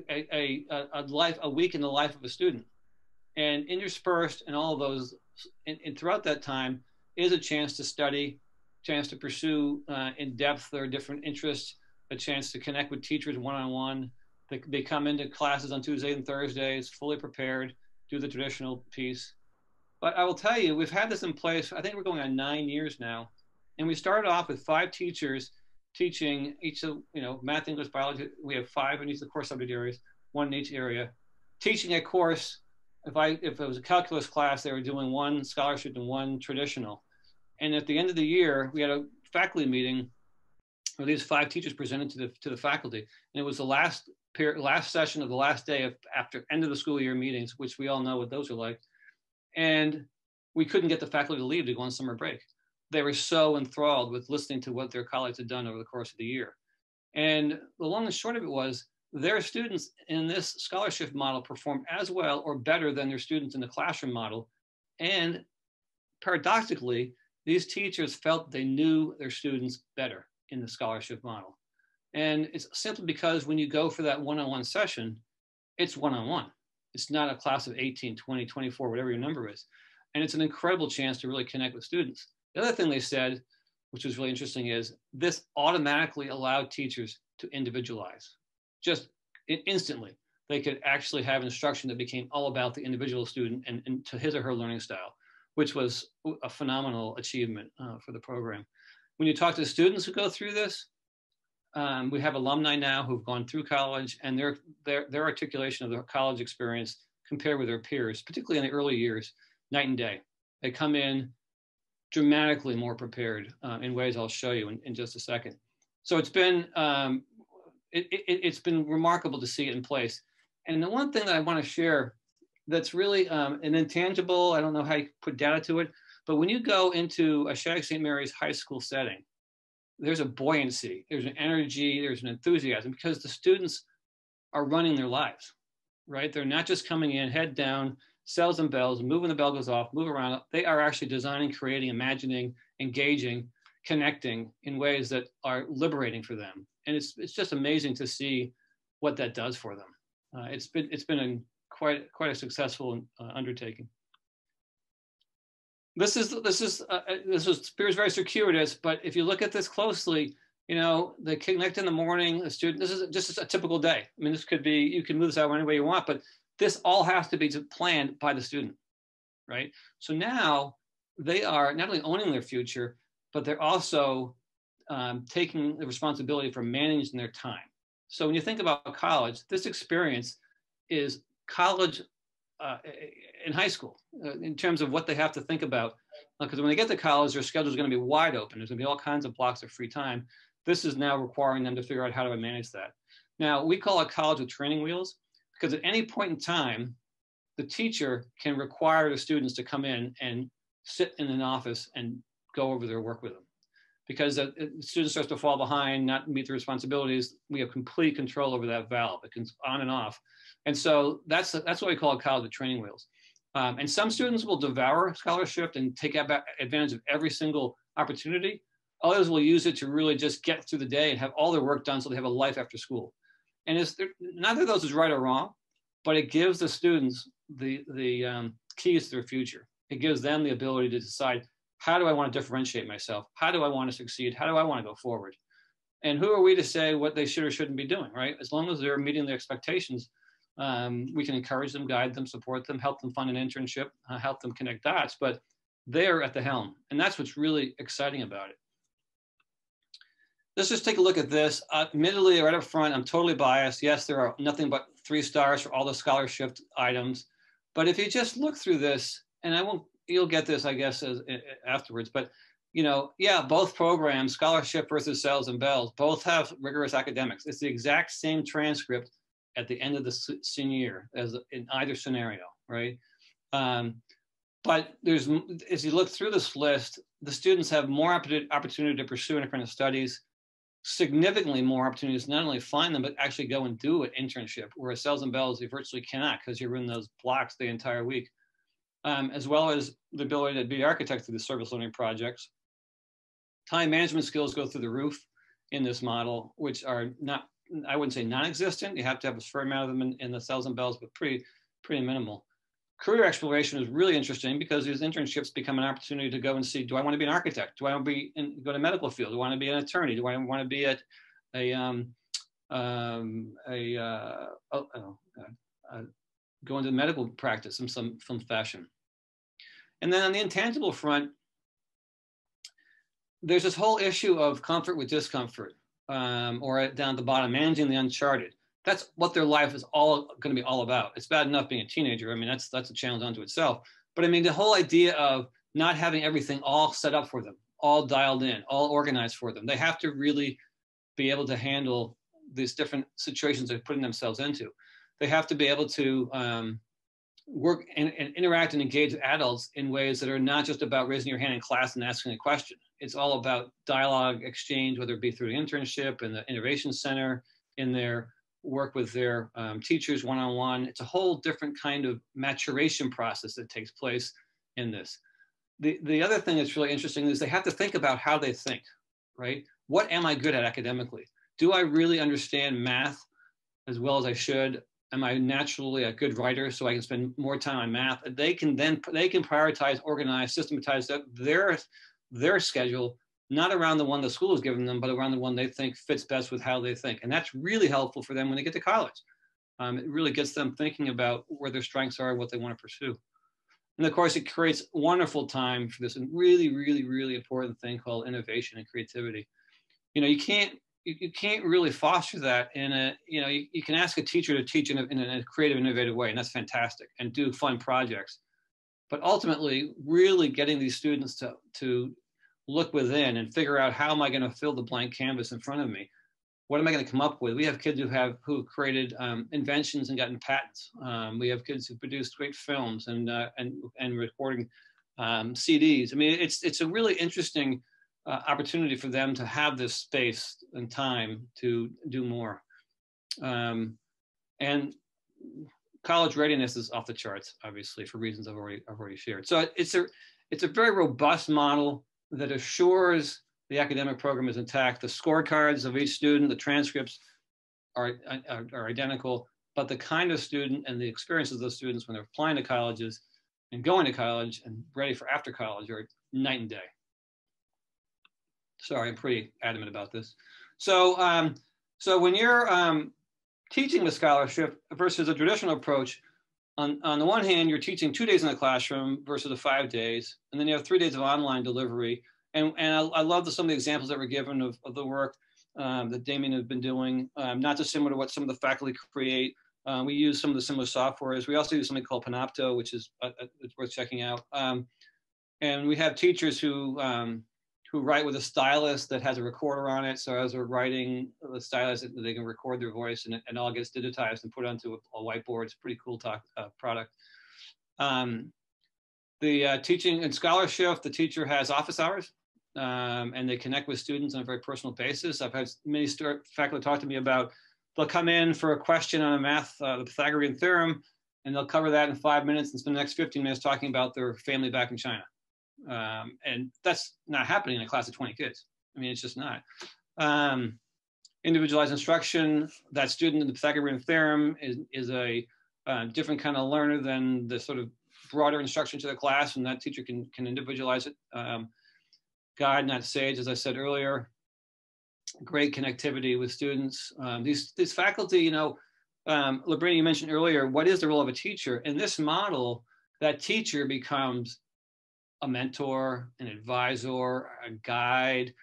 a week in the life of a student. And interspersed in all of those, and throughout that time, is a chance to study, chance to pursue in depth their different interests, a chance to connect with teachers one-on-one. They come into classes on Tuesdays and Thursdays, fully prepared, do the traditional piece. But I will tell you, we've had this in place, I think we're going on 9 years now. And we started off with 5 teachers teaching each of, math, English, biology. We have 5 in each of the core subject areas, 1 in each area, teaching a course. If it was a calculus class, they were doing 1 scholarship and 1 traditional. And at the end of the year, we had a faculty meeting where these 5 teachers presented to the faculty. And it was the last session of the last day after end of the school year meetings, which we all know what those are like. And we couldn't get the faculty to leave to go on summer break. They were so enthralled with listening to what their colleagues had done over the course of the year. And the long and short of it was, their students in this scholarship model perform as well or better than their students in the classroom model. And paradoxically, these teachers felt they knew their students better in the scholarship model. And it's simply because when you go for that one-on-one session, it's one-on-one. It's not a class of 18, 20, 24, whatever your number is. And it's an incredible chance to really connect with students. The other thing they said, which was really interesting, is this automatically allowed teachers to individualize. Just instantly, they could actually have instruction that became all about the individual student and to his or her learning style, which was a phenomenal achievement for the program. When you talk to students who go through this, we have alumni now who've gone through college, and their articulation of their college experience compared with their peers, particularly in the early years, night and day. They come in dramatically more prepared in ways I'll show you in just a second. So it's been it's been remarkable to see it in place. And the one thing that I want to share that's really an intangible, I don't know how you put data to it, but when you go into a Shattuck St. Mary's high school setting, there's a buoyancy, there's an energy, there's an enthusiasm, because the students are running their lives, right? They're not just coming in, head down, cells and bells, moving the bell goes off, move around. They are actually designing, creating, imagining, engaging, connecting in ways that are liberating for them. And it's just amazing to see what that does for them. It's been quite a successful undertaking. This appears very circuitous, but if you look at this closely, you know, they connect in the morning, the student, this is just a typical day. I mean, this could be, you can move this out any way you want, but this all has to be planned by the student, right? So now they are not only owning their future, but they're also taking the responsibility for managing their time. So when you think about college, this experience is college in high school in terms of what they have to think about. Because when they get to college, their schedule is going to be wide open. There's going to be all kinds of blocks of free time. This is now requiring them to figure out how do I manage that. Now, we call it college with training wheels, because at any point in time, the teacher can require the students to come in and sit in an office and go over their work with them. Because the student starts to fall behind, not meet the responsibilities, we have complete control over that valve. It can on and off. And so that's what we call college with training wheels. And some students will devour scholarship and take advantage of every single opportunity. Others will use it to really just get through the day and have all their work done so they have a life after school. And neither of those is right or wrong, but it gives the students the keys to their future. It gives them the ability to decide, how do I want to differentiate myself? How do I want to succeed? How do I want to go forward? And who are we to say what they should or shouldn't be doing, right? As long as they're meeting their expectations, we can encourage them, guide them, support them, help them find an internship, help them connect dots, but they're at the helm. And that's what's really exciting about it. Let's just take a look at this. Admittedly, right up front, I'm totally biased. Yes, there are nothing but 3 stars for all the scholarship items. But if you just look through this, and you'll get this, I guess, afterwards, but you know, yeah, both programs, scholarship versus sales and bells, both have rigorous academics. It's the exact same transcript at the end of the senior year as in either scenario, right? But as you look through this list, the students have more opportunity to pursue independent studies, significantly more opportunities to not only find them, but actually go and do an internship, whereas sales and bells, you virtually cannot because you're in those blocks the entire week, as well as the ability to be architect through the service learning projects. Time management skills go through the roof in this model, which are not, I wouldn't say non-existent. You have to have a fair amount of them in the sales and bells, but pretty minimal. Career exploration is really interesting because these internships become an opportunity to go and see, do I want to be an architect? Do I want to go to medical field? Do I want to be an attorney? Do I want to be at go into medical practice in some fashion? And then on the intangible front, there's this whole issue of comfort with discomfort, or down at the bottom, managing the uncharted. That's what their life is all going to be all about. It's bad enough being a teenager. I mean, that's a challenge unto itself. But I mean, the whole idea of not having everything all set up for them, all dialed in, all organized for them. They have to really be able to handle these different situations they're putting themselves into. They have to be able to work and interact and engage with adults in ways that are not just about raising your hand in class and asking a question. It's all about dialogue, exchange, whether it be through the internship and the innovation center, in their work with their teachers one-on-one. It's a whole different kind of maturation process that takes place in this. The other thing that's really interesting is they have to think about how they think, right? What am I good at academically? Do I really understand math as well as I should? Am I naturally a good writer so I can spend more time on math? They can prioritize, organize, systematize their schedule, not around the one the school has given them, but around the one they think fits best with how they think. And that's really helpful for them when they get to college. It really gets them thinking about where their strengths are, what they want to pursue. And of course, it creates wonderful time for this really, really, really important thing called innovation and creativity. You know, you can't really foster that in a, you know, you can ask a teacher to teach in a creative, innovative way, and that's fantastic, and do fun projects. But ultimately, really getting these students to look within and figure out, how am I going to fill the blank canvas in front of me? What am I going to come up with? We have kids who created inventions and gotten patents. We have kids who produced great films and recording CDs. I mean, it's a really interesting opportunity for them to have this space and time to do more. And college readiness is off the charts, obviously, for reasons I've already shared. So it's a very robust model that assures The academic program is intact. The scorecards of each student, the transcripts are identical, but the kind of student and the experiences of those students when they're applying to colleges and going to college and ready for after college are night and day. Sorry, I'm pretty adamant about this. So, so when you're teaching the scholarship versus a traditional approach, on the one hand, you're teaching 2 days in the classroom versus the 5 days, and then you have 3 days of online delivery. And I love some of the examples that were given of the work that Damien has been doing, not dissimilar to what some of the faculty create. We use some of the similar softwares. We also use something called Panopto, which is it's worth checking out. And we have teachers who write with a stylus that has a recorder on it. So as they're writing the stylus, they can record their voice, and it all gets digitized and put onto a whiteboard. It's a pretty cool product. The teaching and scholarship, the teacher has office hours, and they connect with students on a very personal basis. I've had many faculty talk to me about, they'll come in for a question on a math, the Pythagorean theorem, and they'll cover that in 5 minutes and spend the next 15 minutes talking about their family back in China. And that's not happening in a class of 20 kids. I mean, it's just not. Individualized instruction, that student in the Pythagorean theorem is a different kind of learner than the sort of broader instruction to the class, and that teacher can individualize it. Guide, not sage, as I said earlier. Great connectivity with students. These faculty, you know, Labrini, you mentioned earlier, what is the role of a teacher? In this model, that teacher becomes a mentor, an advisor, a guide.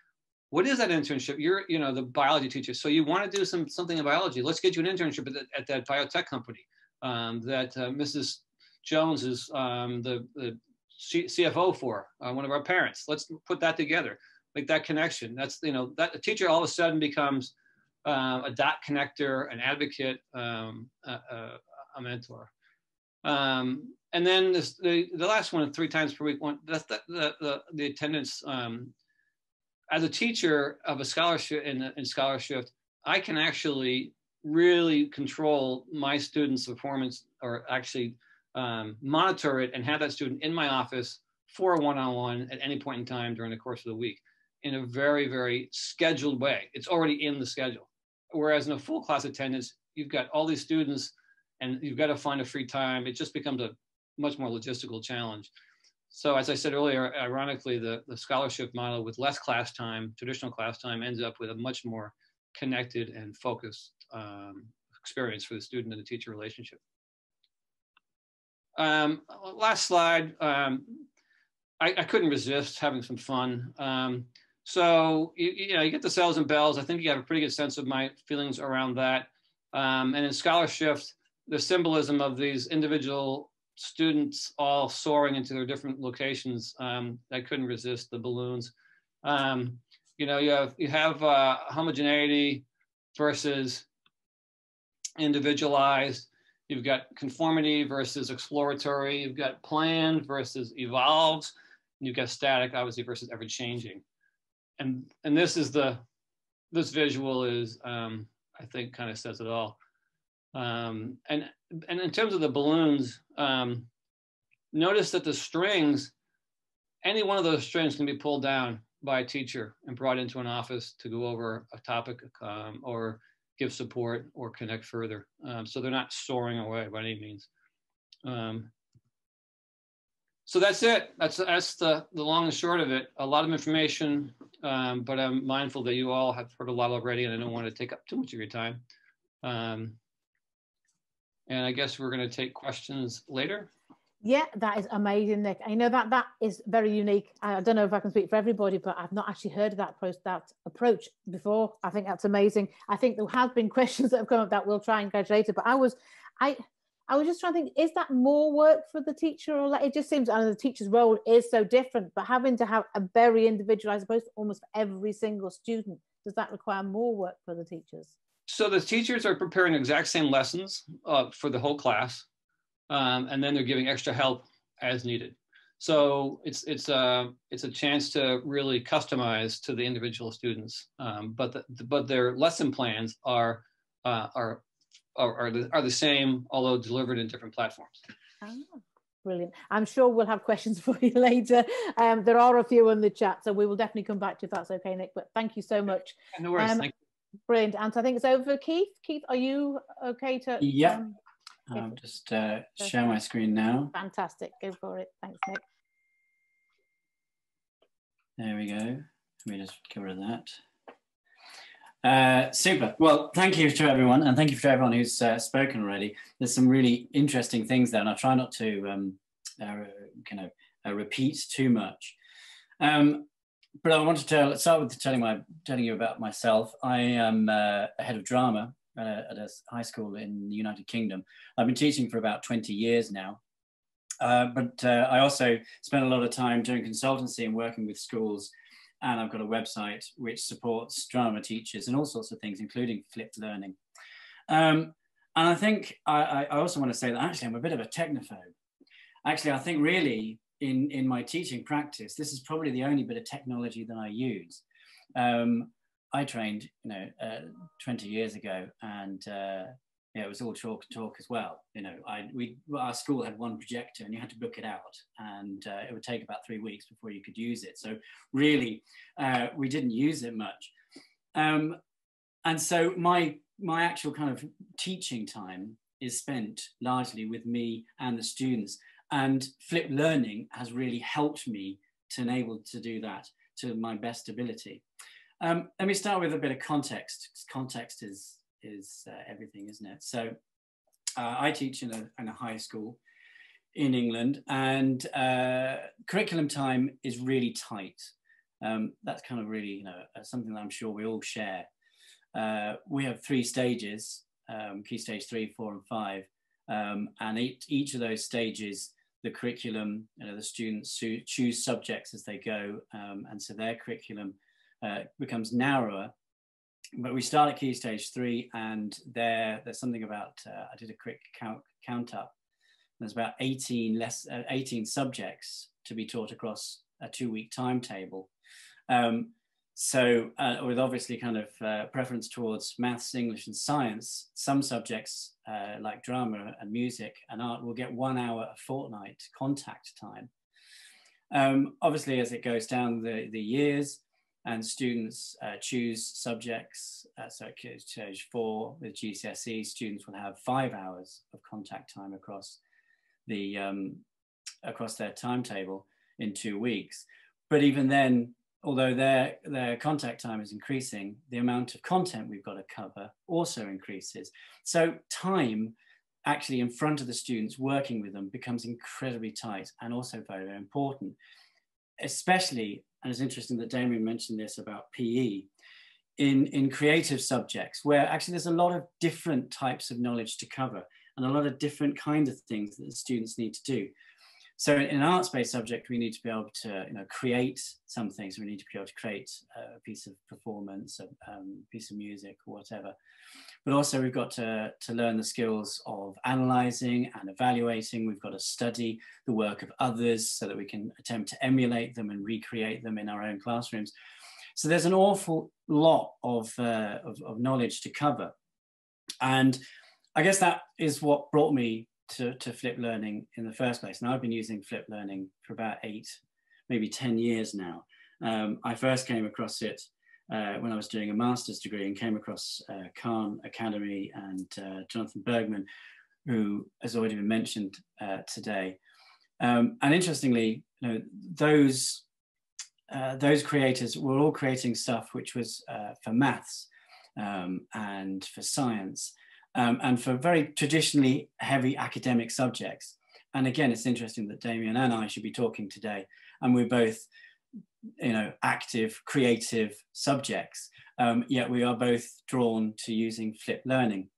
What is that internship? You're, you know, the biology teacher. So you want to do something in biology. Let's get you an internship at that biotech company that Mrs. Jones is the CFO for, one of our parents. Let's put that together, make that connection. That's, you know, that the teacher all of a sudden becomes a dot connector, an advocate, a mentor. And then the last one, 3 times per week, that's the attendance. As a teacher of a scholarship in scholarship, I can actually really control my students' performance, or actually monitor it and have that student in my office for a one-on-one at any point in time during the course of the week in a very, very scheduled way. It's already in the schedule. Whereas in a full class attendance, you've got all these students and you've got to find a free time. It just becomes a much more logistical challenge. So as I said earlier, ironically, the scholarship model with less class time, traditional class time, ends up with a much more connected and focused experience for the student and the teacher relationship. Last slide. I couldn't resist having some fun. So you know, you get the cells and bells. I think you have a pretty good sense of my feelings around that. And in scholarships, the symbolism of these individual students all soaring into their different locations, I couldn't resist the balloons. You know, you have homogeneity versus individualized. You've got conformity versus exploratory. You've got planned versus evolves. You've got static, obviously, versus ever changing. And this is this visual is, I think, kind of says it all. And in terms of the balloons, notice that the strings, any one of those strings can be pulled down by a teacher and brought into an office to go over a topic or give support or connect further. So they're not soaring away by any means. So that's it. That's the long and short of it. A lot of information, but I'm mindful that you all have heard a lot already, and I don't want to take up too much of your time. And I guess we're going to take questions later. Yeah, that is amazing, Nick. I know that is very unique. I don't know if I can speak for everybody, but I've not actually heard of that approach before. I think that's amazing. I think there have been questions that have come up that we'll try and catch later, but I was just trying to think, is that more work for the teacher, or it just seems, I know the teacher's role is so different, but having to have a very individualized approach to almost every single student, does that require more work for the teachers? So the teachers are preparing the exact same lessons for the whole class. And then they're giving extra help as needed. So it's a chance to really customize to the individual students. But their lesson plans are the same, although delivered in different platforms. Oh, Brilliant. I'm sure we'll have questions for you later. There are a few in the chat, so we will definitely come back to you if that's okay, Nick. But thank you so much. No worries. Thank you. Brilliant. And so I think it's over for Keith. Keith, are you okay to? Yeah. I'll just share my screen now. Fantastic. Go for it. Thanks, Nick. There we go. Let me just get rid of that. Super. Well, thank you to everyone, and thank you to everyone who's spoken already. There's some really interesting things there, and I'll try not to repeat too much. But I wanted to start with telling you about myself. I am a head of drama at a high school in the United Kingdom. I've been teaching for about 20 years now. But I also spend a lot of time doing consultancy and working with schools. And I've got a website which supports drama teachers and all sorts of things, including flipped learning. And I think I also want to say that actually I'm a bit of a technophobe. Actually, I think really in my teaching practice, this is probably the only bit of technology that I use. I trained, 20 years ago, and yeah, it was all chalk and talk as well. Our school had one projector, and you had to book it out, and it would take about 3 weeks before you could use it. So really, we didn't use it much. And so my actual kind of teaching time is spent largely with me and the students. And flipped learning has really helped me to enable to do that to my best ability. Let me start with a bit of context. Context is everything, isn't it? So I teach in a high school in England, and curriculum time is really tight. That's kind of really, something that I'm sure we all share. We have 3 stages, key stage 3, 4, and 5. And each of those stages, the curriculum, the students choose subjects as they go, and so their curriculum becomes narrower. But we start at key stage 3, and there's something about, I did a quick count up. There's about 18 subjects to be taught across a 2-week timetable. So with obviously kind of preference towards maths, English and science, some subjects like drama and music and art will get 1 hour a fortnight contact time. Obviously, as it goes down the years and students choose subjects, so at stage 4 with GCSE, students will have 5 hours of contact time across their timetable in 2 weeks. But even then, although their contact time is increasing, the amount of content we've got to cover also increases. So time actually in front of the students working with them becomes incredibly tight and also very, very important. Especially, and it's interesting that Damien mentioned this about PE, in creative subjects, where actually there's a lot of different types of knowledge to cover and a lot of different kinds of things that the students need to do. So in an arts-based subject, we need to be able to create something. So we need to be able to create a piece of performance, a piece of music or whatever. But also we've got to learn the skills of analysing and evaluating. We've got to study the work of others so that we can attempt to emulate them and recreate them in our own classrooms. So there's an awful lot of knowledge to cover. And I guess that is what brought me to flipped learning in the first place. And I've been using flipped learning for about 8, maybe 10 years now. I first came across it when I was doing a master's degree and came across Khan Academy and Jonathan Bergman, who has already been mentioned today. And interestingly, those creators were all creating stuff which was for maths and for science. And for very traditionally heavy academic subjects. And again, it's interesting that Damien and I should be talking today, and we're both, active, creative subjects, yet we are both drawn to using flipped learning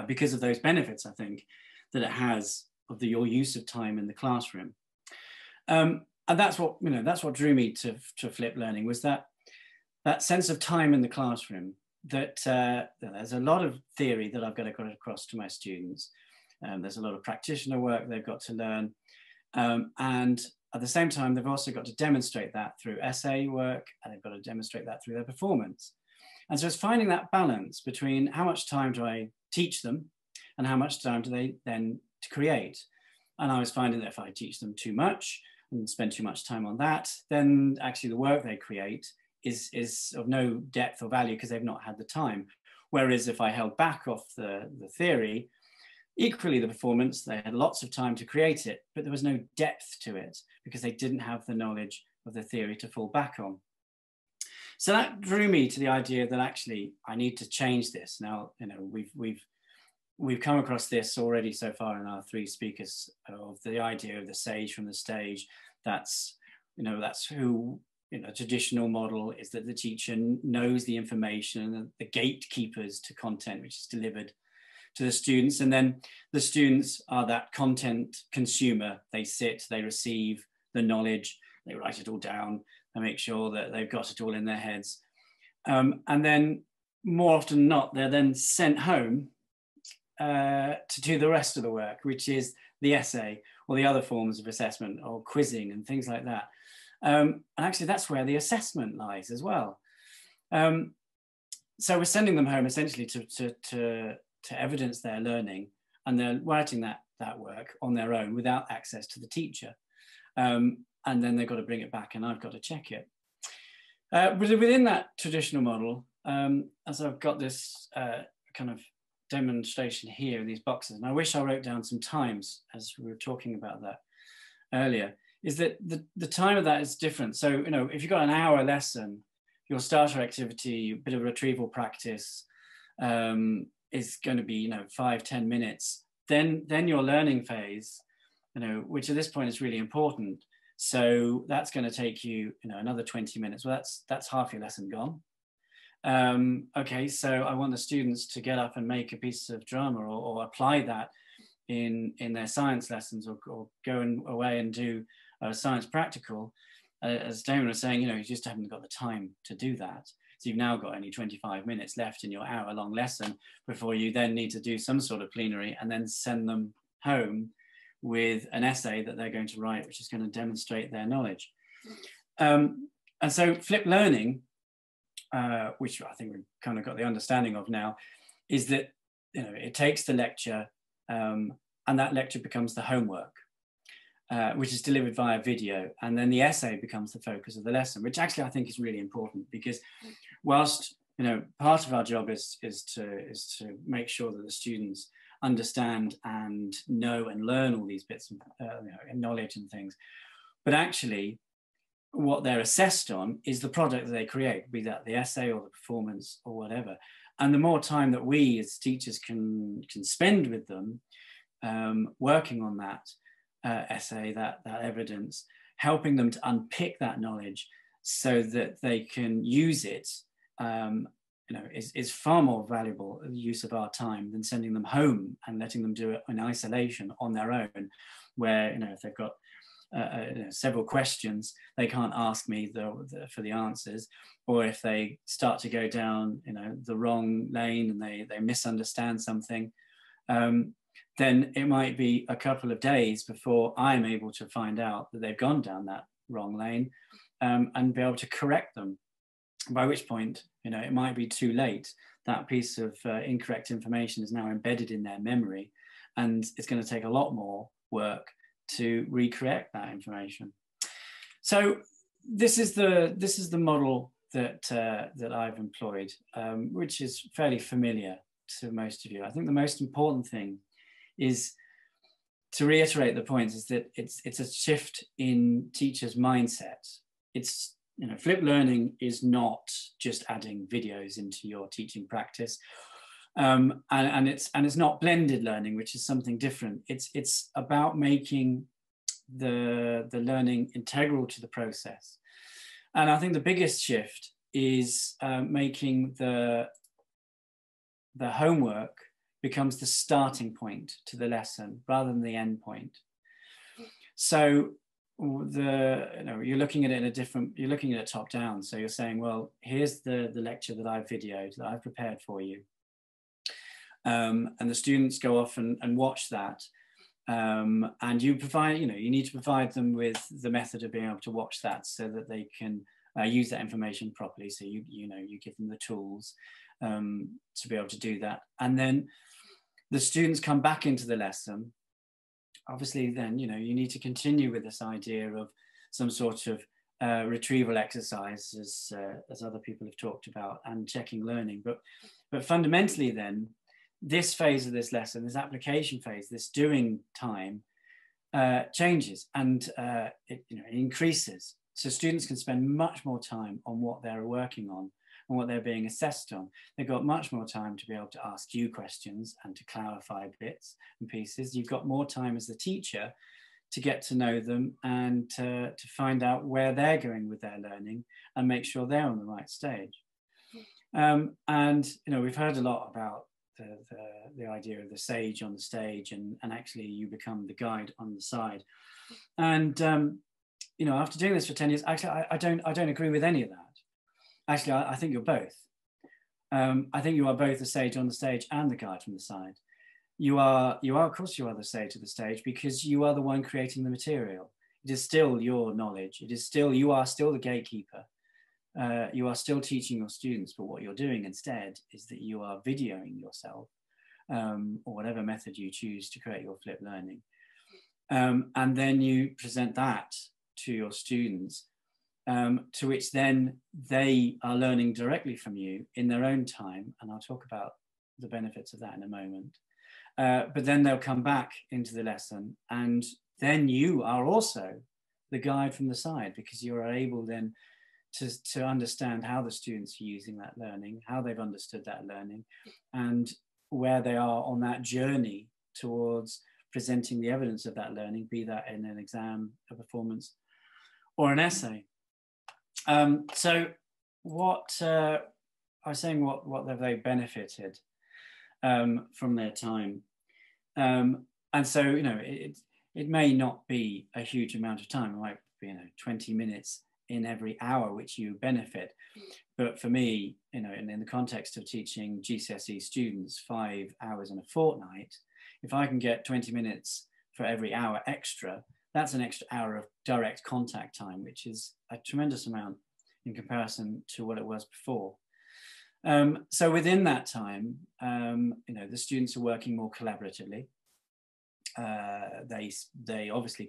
because of those benefits, I think, that it has of your use of time in the classroom. And that's what drew me to flipped learning, was that sense of time in the classroom. That there's a lot of theory that I've got to get across to my students. There's a lot of practitioner work they've got to learn. And at the same time, they've also got to demonstrate that through essay work, and they've got to demonstrate that through their performance. And so it's finding that balance between how much time do I teach them and how much time do they then to create. And I was finding that if I teach them too much and spend too much time on that, then actually the work they create is of no depth or value because they've not had the time. Whereas if I held back off the theory, equally the performance, they had lots of time to create it, but there was no depth to it because they didn't have the knowledge of the theory to fall back on. So that drew me to the idea that actually I need to change this. Now, you know, we've come across this already so far in our 3 speakers of the idea of the sage from the stage. That's, you know, that's who, you know, traditional model is that the teacher knows the information and the gatekeepers to content which is delivered to the students. And then the students are that content consumer. They sit, they receive the knowledge, they write it all down, they make sure that they've got it all in their heads. And then more often than not, they're then sent home to do the rest of the work, which is the essay or the other forms of assessment or quizzing and things like that. And actually that's where the assessment lies as well. So we're sending them home essentially to evidence their learning, and they're writing that work on their own without access to the teacher. And then they've got to bring it back and I've got to check it. But within that traditional model, as I've got this kind of demonstration here in these boxes, and I wish I wrote down some times as we were talking about that earlier, is that the time of that is different. So, you know, if you've got an hour lesson, your starter activity, a bit of retrieval practice is going to be, you know, 5-10 minutes. Then your learning phase, you know, which at this point is really important. So that's going to take you, you know, another 20 minutes. Well, that's half your lesson gone. Okay, so I want the students to get up and make a piece of drama or apply that in their science lessons or go away and do a science practical. As Damon was saying, you know, you just haven't got the time to do that. So you've now got only 25 minutes left in your hour-long lesson before you then need to do some sort of plenary and then send them home with an essay that they're going to write, which is going to demonstrate their knowledge. And so flipped learning, which I think we've kind of got the understanding of now, is that, you know, it takes the lecture and that lecture becomes the homework, which is delivered via video, and then the essay becomes the focus of the lesson, which actually I think is really important because whilst, you know, part of our job is to make sure that the students understand and know and learn all these bits of you know, knowledge and things, but actually what they're assessed on is the product that they create, be that the essay or the performance or whatever. And the more time that we as teachers can spend with them working on that essay, that evidence, helping them to unpick that knowledge so that they can use it, you know, is far more valuable use of our time than sending them home and letting them do it in isolation on their own, where, you know, if they've got you know, several questions, they can't ask me for the answers, or if they start to go down, you know, the wrong lane and they misunderstand something, then it might be a couple of days before I'm able to find out that they've gone down that wrong lane and be able to correct them. By which point, you know, it might be too late. That piece of incorrect information is now embedded in their memory, and it's going to take a lot more work to recreate that information. So this is the model that I've employed, which is fairly familiar to most of you. I think the most important thing is to reiterate the point is that it's a shift in teachers' mindset. It's, you know, flipped learning is not just adding videos into your teaching practice, and it's not blended learning, which is something different. It's about making the learning integral to the process, and I think the biggest shift is making the homework becomes the starting point to the lesson rather than the end point. So you're looking at it you're looking at it top down. So you're saying, well, here's the lecture that I've videoed, that I've prepared for you. And the students go off and watch that. And you provide, you know, you need to provide them with the method of being able to watch that so that they can use that information properly. So you give them the tools to be able to do that. And then the students come back into the lesson obviously then, you know, you need to continue with this idea of some sort of retrieval exercise, as other people have talked about, and checking learning. But fundamentally then, this phase of this lesson, this application phase, this doing time, changes, and it increases. So students can spend much more time on what they're working on and what they're being assessed on. They've got much more time to be able to ask you questions and to clarify bits and pieces. You've got more time as the teacher to get to know them and to find out where they're going with their learning and make sure they're on the right stage. And you know, we've heard a lot about the idea of the sage on the stage, and actually you become the guide on the side. And you know, after doing this for 10 years, actually I don't agree with any of that. Actually, I think you're both. I think you are both the sage on the stage and the guide from the side. You are, of course, you are the sage of the stage, because you are the one creating the material. It is still your knowledge. It is still, you are still the gatekeeper. You are still teaching your students, but what you're doing instead is that you are videoing yourself, or whatever method you choose to create your flipped learning. And then you present that to your students, to which then they are learning directly from you in their own time. And I'll talk about the benefits of that in a moment. But then they'll come back into the lesson, and then you are also the guide from the side, because you are able then to understand how the students are using that learning, how they've understood that learning, and where they are on that journey towards presenting the evidence of that learning, be that in an exam, a performance, or an essay. So what I was saying, what have they benefited from their time? And so, you know, it may not be a huge amount of time. It might be, you know, 20 minutes in every hour which you benefit. But for me, you know, in the context of teaching GCSE students 5 hours in a fortnight, if I can get 20 minutes for every hour extra, that's an extra hour of direct contact time, which is a tremendous amount in comparison to what it was before. So within that time, you know, the students are working more collaboratively. They obviously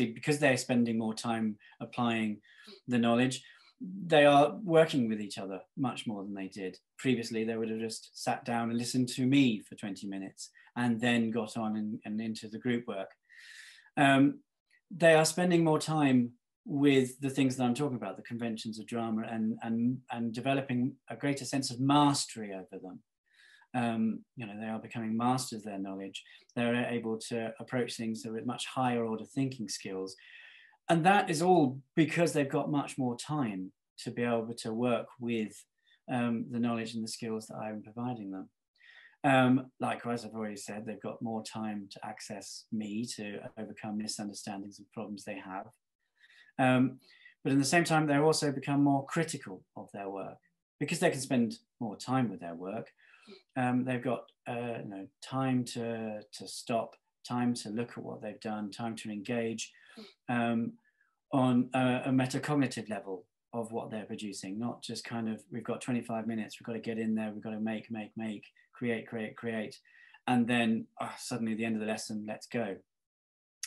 because they're spending more time applying the knowledge, they are working with each other much more than they did. Previously, they would have just sat down and listened to me for 20 minutes and then got on and into the group work. They are spending more time with the things that I'm talking about, the conventions of drama, and developing a greater sense of mastery over them. You know, they are becoming masters of their knowledge. They're able to approach things with much higher order thinking skills. And that is all because they've got much more time to be able to work with the knowledge and the skills that I'm providing them. Likewise, I've already said, they've got more time to access me to overcome misunderstandings and problems they have. But at the same time, they've also become more critical of their work. Because they can spend more time with their work, they've got you know, time to stop, time to look at what they've done, time to engage on a metacognitive level of what they're producing, not just kind of, we've got 25 minutes, we've got to get in there, we've got to make, create, and then suddenly at the end of the lesson, let's go.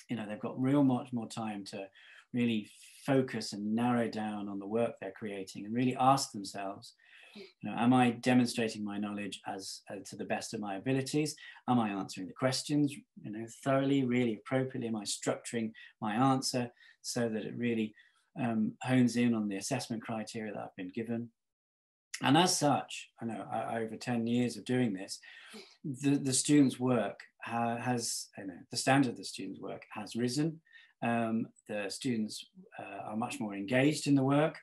You know, they've got much more time to really focus and narrow down on the work they're creating and really ask themselves, you know, am I demonstrating my knowledge as to the best of my abilities? Am I answering the questions, you know, thoroughly, really appropriately? Am I structuring my answer so that it really hones in on the assessment criteria that I've been given? And as such, I know over 10 years of doing this, the students' work has, you know, the standard of the students' work has risen. The students are much more engaged in the work.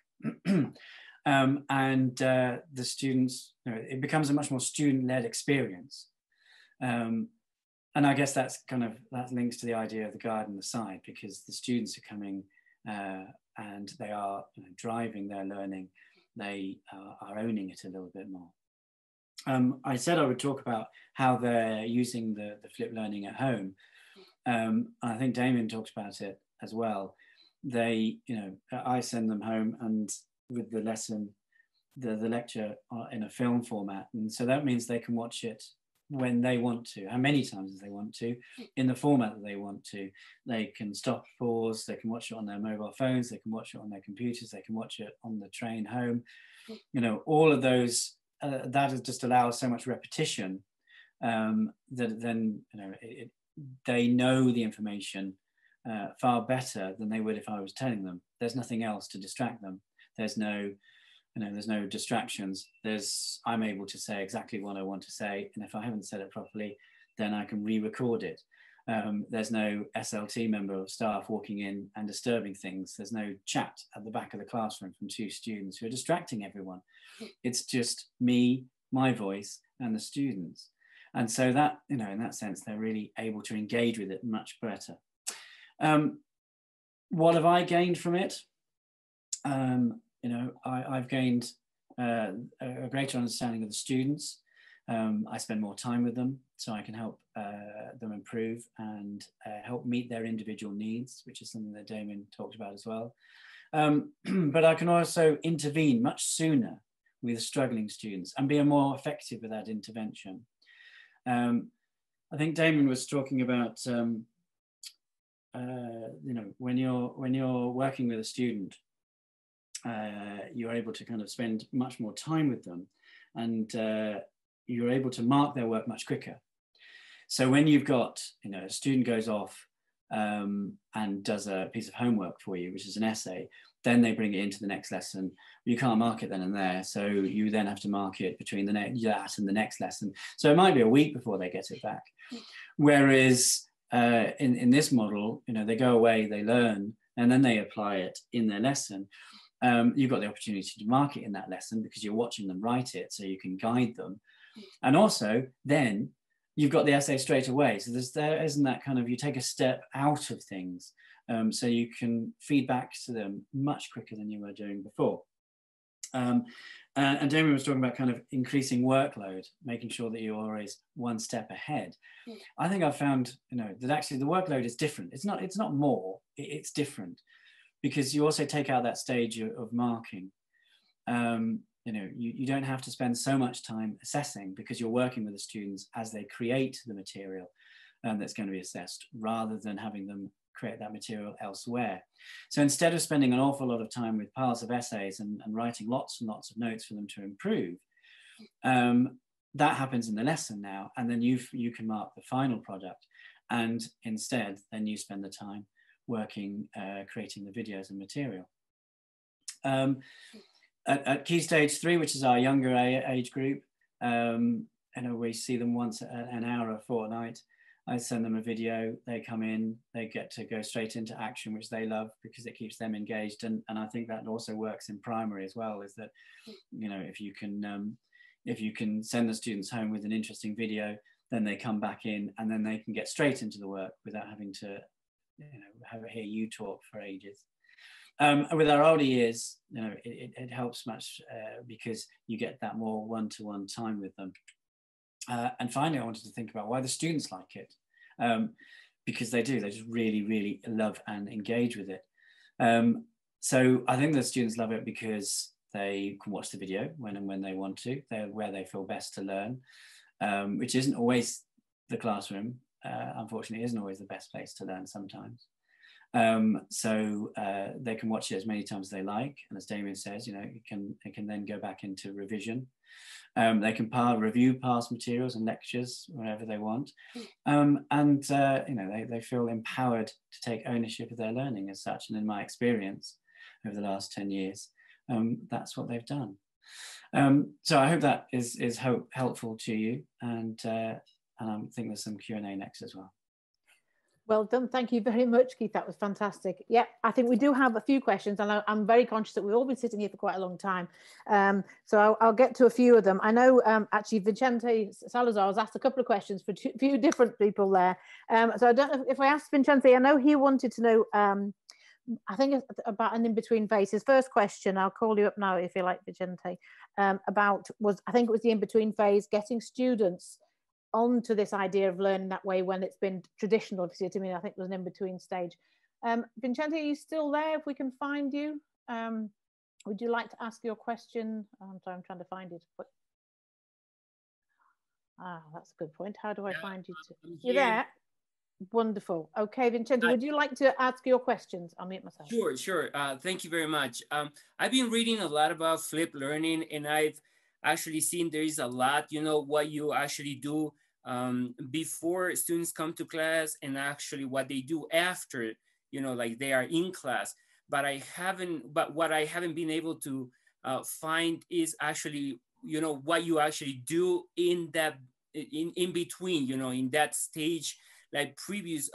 And the students, you know, it becomes a much more student-led experience. And I guess that links to the idea of the guide and the side, because the students are coming and they are, you know, driving their learning. They are owning it a little bit more. I said I would talk about how they're using the flipped learning at home. I think Damien talked about it as well. They, you know, I send them home and with the lesson, the lecture in a film format. And so that means they can watch it when they want to, how many times as they want to, in the format that they want to. They can stop, pause, they can watch it on their mobile phones, they can watch it on their computers, they can watch it on the train home. You know, all of those, that just allows so much repetition that then, you know, they know the information far better than they would if I was telling them. There's nothing else to distract them. There's no, you know, there's no distractions. I'm able to say exactly what I want to say, and if I haven't said it properly, then I can re-record it. There's no SLT member of staff walking in and disturbing things. There's no chat at the back of the classroom from two students who are distracting everyone. It's just me, my voice, and the students. And so that, you know, in that sense, they're really able to engage with it much better. What have I gained from it? You know, I've gained a greater understanding of the students. I spend more time with them, so I can help them improve and help meet their individual needs, which is something that Damien talked about as well. But I can also intervene much sooner with struggling students and be more effective with that intervention. I think Damien was talking about, you know, when you're working with a student, you're able to kind of spend much more time with them, and you're able to mark their work much quicker. So when you've got, you know, a student goes off and does a piece of homework for you, which is an essay, then they bring it into the next lesson. You can't mark it then and there, so you then have to mark it between that and the next lesson. So it might be a week before they get it back. Whereas in this model, you know, they go away, they learn, and then they apply it in their lesson. You've got the opportunity to mark it in that lesson because you're watching them write it, so you can guide them. And also, then you've got the essay straight away. So there isn't that kind of, you take a step out of things, so you can feed back to them much quicker than you were doing before. And Damien was talking about kind of increasing workload, making sure that you're always one step ahead. I think I've found, you know, that actually the workload is different. It's not more, it's different, because you also take out that stage of marking. You know, you don't have to spend so much time assessing because you're working with the students as they create the material that's going to be assessed, rather than having them create that material elsewhere. So instead of spending an awful lot of time with piles of essays and writing lots and lots of notes for them to improve, that happens in the lesson now, and then you can mark the final product, and instead then you spend the time working, creating the videos and material. At Key Stage 3, which is our younger age group, and we see them once an hour a fortnight. I send them a video, they come in, they get to go straight into action, which they love because it keeps them engaged. And I think that also works in primary as well, is that, you know, if you can send the students home with an interesting video, then they come back in and then they can get straight into the work without having to, you know, hear you talk for ages. With our older years, you know, it helps much because you get that more one-to-one time with them. And finally, I wanted to think about why the students like it, because they do. They just really, really love and engage with it. So I think the students love it because they can watch the video when and when they want to. They're where they feel best to learn, which isn't always the classroom. Unfortunately, isn't always the best place to learn sometimes. So they can watch it as many times as they like, and as Damien says, you know, it can then go back into revision. They can review past materials and lectures whenever they want, and you know, they feel empowered to take ownership of their learning as such. And in my experience over the last 10 years, that's what they've done. So I hope that is helpful to you, and I think there's some Q&A next as well. Well done. Thank you very much, Keith. That was fantastic. Yeah, I think we do have a few questions, and I'm very conscious that we've all been sitting here for quite a long time. So I'll get to a few of them. I know actually Vicente Salazar has asked a couple of questions for a few different people there. So I don't know if I asked Vicente, I know he wanted to know, I think it's about an in-between phase. His first question, I'll call you up now if you like, Vicente, I think it was the in-between phase, getting students onto this idea of learning that way when it's been traditional, if you see what I mean. I think it was an in-between stage. Vicente, are you still there if we can find you? Would you like to ask your question? I'm sorry, I'm trying to find it. Ah, that's a good point. How do I find you? I'm You're here. there? Wonderful. Okay, Vincenzo, would you like to ask your questions? I'll mute myself. Sure. Thank you very much. I've been reading a lot about flipped learning, and I've actually seen there is a lot, what you actually do before students come to class and actually what they do after, like they are in class. But what I haven't been able to find is actually, what you actually do in that, in between, in that stage, like previous,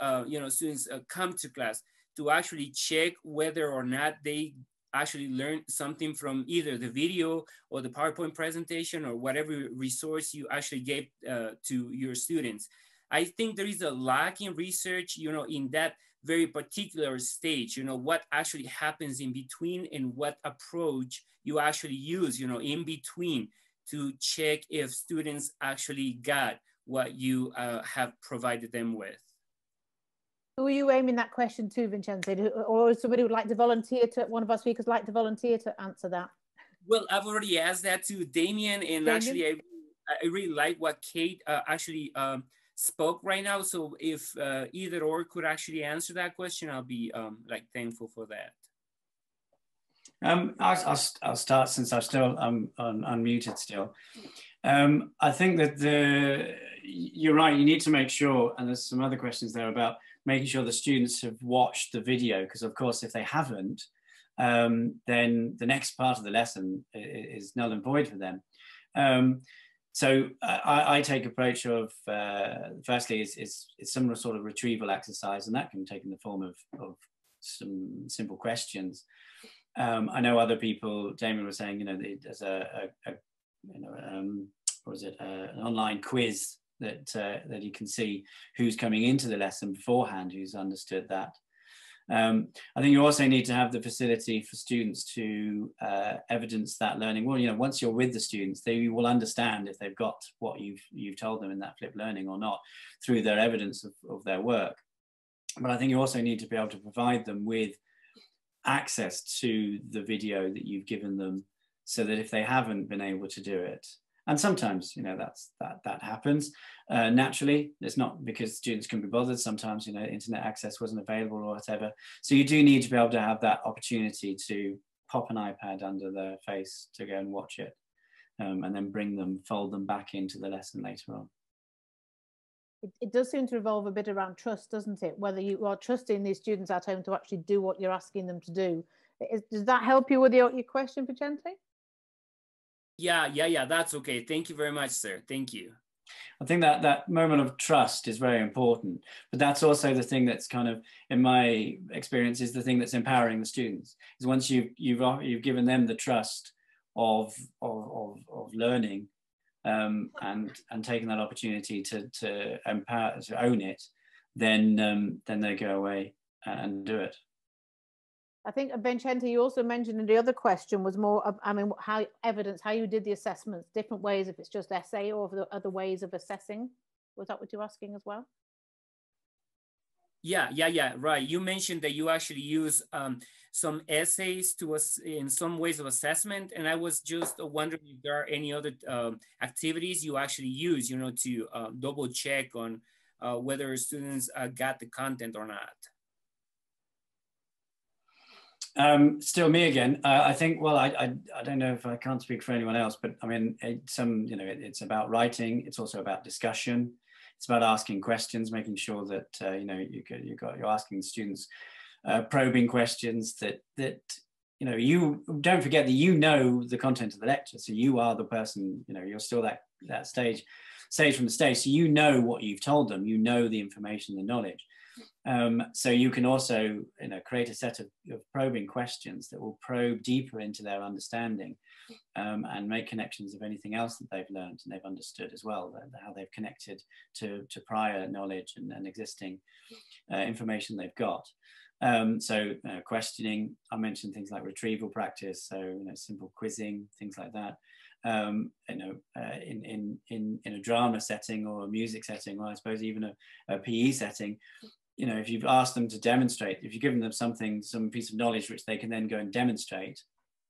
students come to class to actually check whether or not they actually learned something from either the video or the PowerPoint presentation or whatever resource you actually gave to your students. I think there is a lack in research, in that very particular stage, what actually happens in between and what approach you actually use, in between to check if students actually got what you have provided them with. Who are you aiming that question to, Vincenzo? Or somebody would like to volunteer to, one of our speakers like to volunteer to answer that? Well, I've already asked that to Damien, and actually I really like what Kate actually spoke right now. So if either or could actually answer that question, I'll be like thankful for that. I'll start since I'm still unmuted still. I think that you're right, you need to make sure, and there's some other questions there about making sure the students have watched the video, because of course if they haven't, then the next part of the lesson is null and void for them. So I take approach of, firstly, is some sort of retrieval exercise, and that can take in the form of some simple questions. I know other people, Damon was saying, there's an online quiz that you can see who's coming into the lesson beforehand, who's understood that. I think you also need to have the facility for students to evidence that learning. Well, once you're with the students, they will understand if they've got what you've told them in that flipped learning or not through their evidence of their work. But I think you also need to be able to provide them with access to the video that you've given them, so that if they haven't been able to do it, and sometimes that happens naturally. It's not because students can be bothered. Sometimes internet access wasn't available or whatever. So you do need to be able to have that opportunity to pop an iPad under their face to go and watch it, and then fold them back into the lesson later on. It does seem to revolve a bit around trust, doesn't it? Whether you are trusting these students at home to actually do what you're asking them to do. Does that help you with your question, Vicente? Yeah, that's okay. Thank you very much, sir. Thank you. I think that moment of trust is very important, but that's also the thing that's kind of, in my experience, is the thing that's empowering the students. Is once you've given them the trust of learning, and taking that opportunity to empower, to own it, then they go away and do it. I think, Vincenzo, you also mentioned in the other question was more of, how you did the assessments, different ways, if it's just essay or the other ways of assessing. Was that what you're asking as well? Yeah, right. You mentioned that you actually use some essays in some ways of assessment, and I was just wondering if there are any other activities you actually use, to double check on whether students got the content or not. Still me again. I think, well, I don't know if I can't speak for anyone else, but I mean, it's about writing. It's also about discussion. It's about asking questions, making sure that you're asking students probing questions that you don't forget that the content of the lecture. So you are the person. You're still that stage from the stage. So you know what you've told them. You know the information, the knowledge. So you can also create a set of probing questions that will probe deeper into their understanding, and make connections of anything else that they've learned and they've understood as well, how they've connected to prior knowledge and existing information they've got. So questioning, I mentioned things like retrieval practice, so simple quizzing, things like that. In a drama setting or a music setting, or I suppose even a PE setting, if you've asked them to demonstrate, if you've given them some piece of knowledge which they can then go and demonstrate,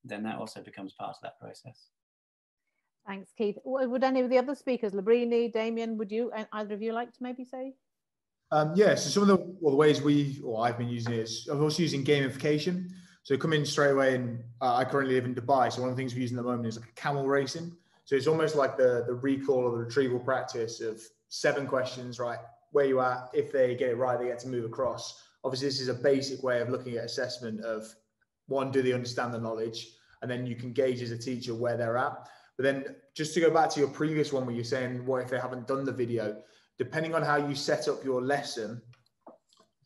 then that also becomes part of that process. Thanks, Keith. Would any of the other speakers, Labrini, Damien, would you, either of you like to maybe say? Yeah, so some of the ways I've been using it is I'm also using gamification. So come in straight away, and I currently live in Dubai. So one of the things we use at the moment is like a camel racing. So it's almost like the recall or the retrieval practice of 7 questions, right? Where you at? If they get it right, they get to move across. Obviously, this is a basic way of looking at assessment of, 1, do they understand the knowledge? And then you can gauge as a teacher where they're at. But then just to go back to your previous one where you're saying, what if they haven't done the video? Depending on how you set up your lesson,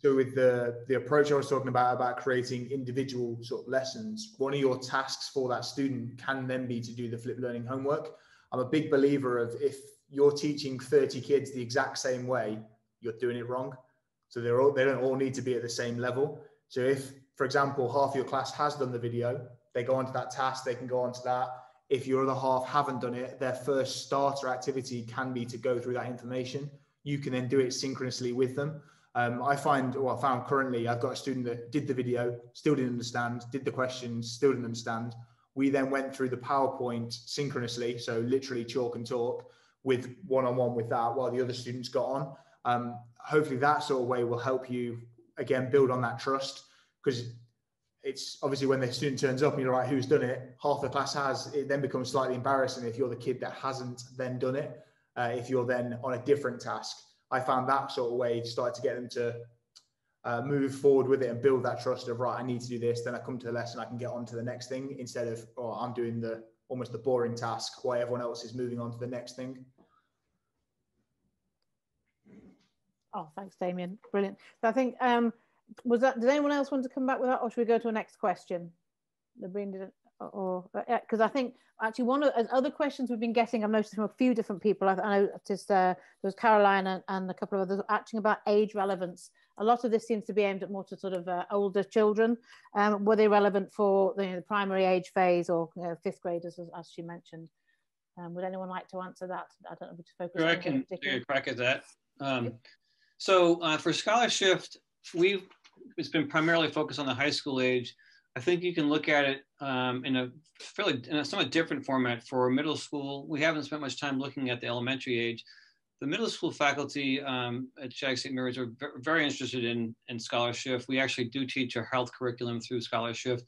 so with the approach I was talking about creating individual sort of lessons, one of your tasks for that student can then be to do the flipped learning homework. I'm a big believer of, if you're teaching 30 kids the exact same way, you're doing it wrong. So they don't all need to be at the same level. So if, for example, half your class has done the video, they go onto that task, they can go onto that. If your other half haven't done it, their first starter activity can be to go through that information. You can then do it synchronously with them. I found currently, I've got a student that did the video, still didn't understand, did the questions, still didn't understand. We then went through the PowerPoint synchronously, so literally chalk and talk, with one-on-one with that while the other students got on. Hopefully that sort of way will help you, again, build on that trust, because it's obviously when the student turns up and you're like, who's done it? Half the class has, it then becomes slightly embarrassing if you're the kid that hasn't then done it. If you're then on a different task. I found that sort of way started to get them to move forward with it and build that trust of, right, I need to do this, then I come to the lesson, I can get on to the next thing, instead of, oh, I'm doing almost the boring task while everyone else is moving on to the next thing. Oh, thanks, Damien. Brilliant. So I think, did anyone else want to come back with that, or should we go to a next question? Because I think actually one of the other questions we've been getting, I've noticed from a few different people. I noticed there was Caroline and a couple of others asking about age relevance. A lot of this seems to be aimed at more to sort of older children. Were they relevant for the primary age phase, or 5th graders, as she mentioned? Would anyone like to answer that? I don't know if to focus. Sure, I can take a crack at that. So for scholarship, it's been primarily focused on the high school age. I think you can look at it in a somewhat different format for middle school. We haven't spent much time looking at the elementary age. The middle school faculty at Shag St. Mary's are very interested in scholarship. We actually do teach a health curriculum through scholarship.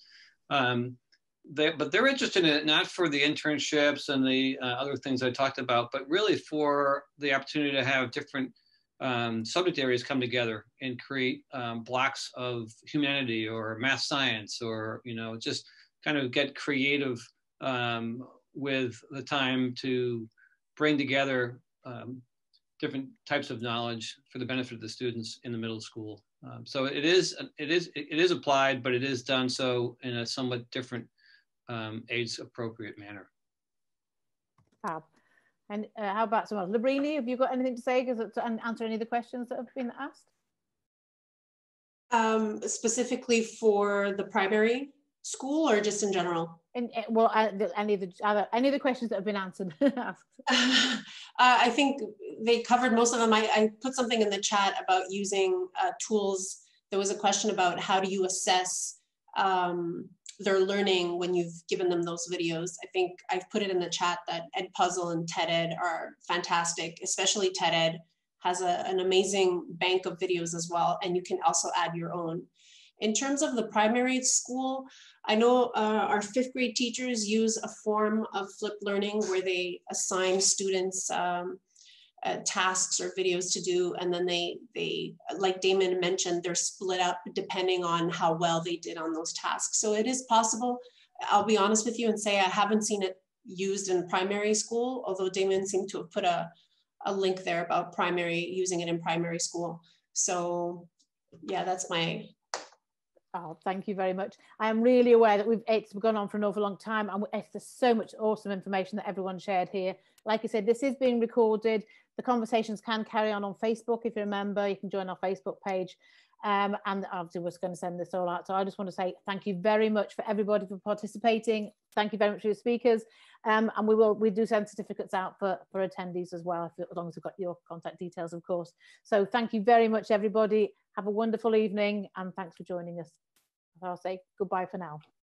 But they're interested in it not for the internships and the other things I talked about, but really for the opportunity to have different subject areas come together and create blocks of humanity or math science, or just kind of get creative with the time to bring together different types of knowledge for the benefit of the students in the middle school. So it is applied, but it is done so in a somewhat different age appropriate manner. Fab. And how about someone else? Labrini, have you got anything to say to answer any of the questions that have been asked? Specifically for the primary school, or just in general? Well, any of the questions that have been answered. I think they covered most of them. I put something in the chat about using tools. There was a question about how do you assess their learning when you've given them those videos. I think I've put it in the chat that Edpuzzle and TED-Ed are fantastic, especially TED-Ed has an amazing bank of videos as well, and you can also add your own. In terms of the primary school, I know our 5th grade teachers use a form of flipped learning where they assign students tasks or videos to do, and then they like Damon mentioned, they're split up depending on how well they did on those tasks. So it is possible. I'll be honest with you and say I haven't seen it used in primary school, although Damon seemed to have put a link there about using it in primary school. So yeah, that's my... Oh, thank you very much. I am really aware that it's gone on for an awful long time, and there's so much awesome information that everyone shared here. Like I said, this is being recorded. The conversations can carry on Facebook. If you remember, you can join our Facebook page. And obviously we're going to send this all out. So I just want to say thank you very much for everybody for participating. Thank you very much for your speakers. And we do send certificates out for attendees as well, as long as we've got your contact details, of course. So thank you very much, everybody. Have a wonderful evening, and thanks for joining us. I'll say goodbye for now.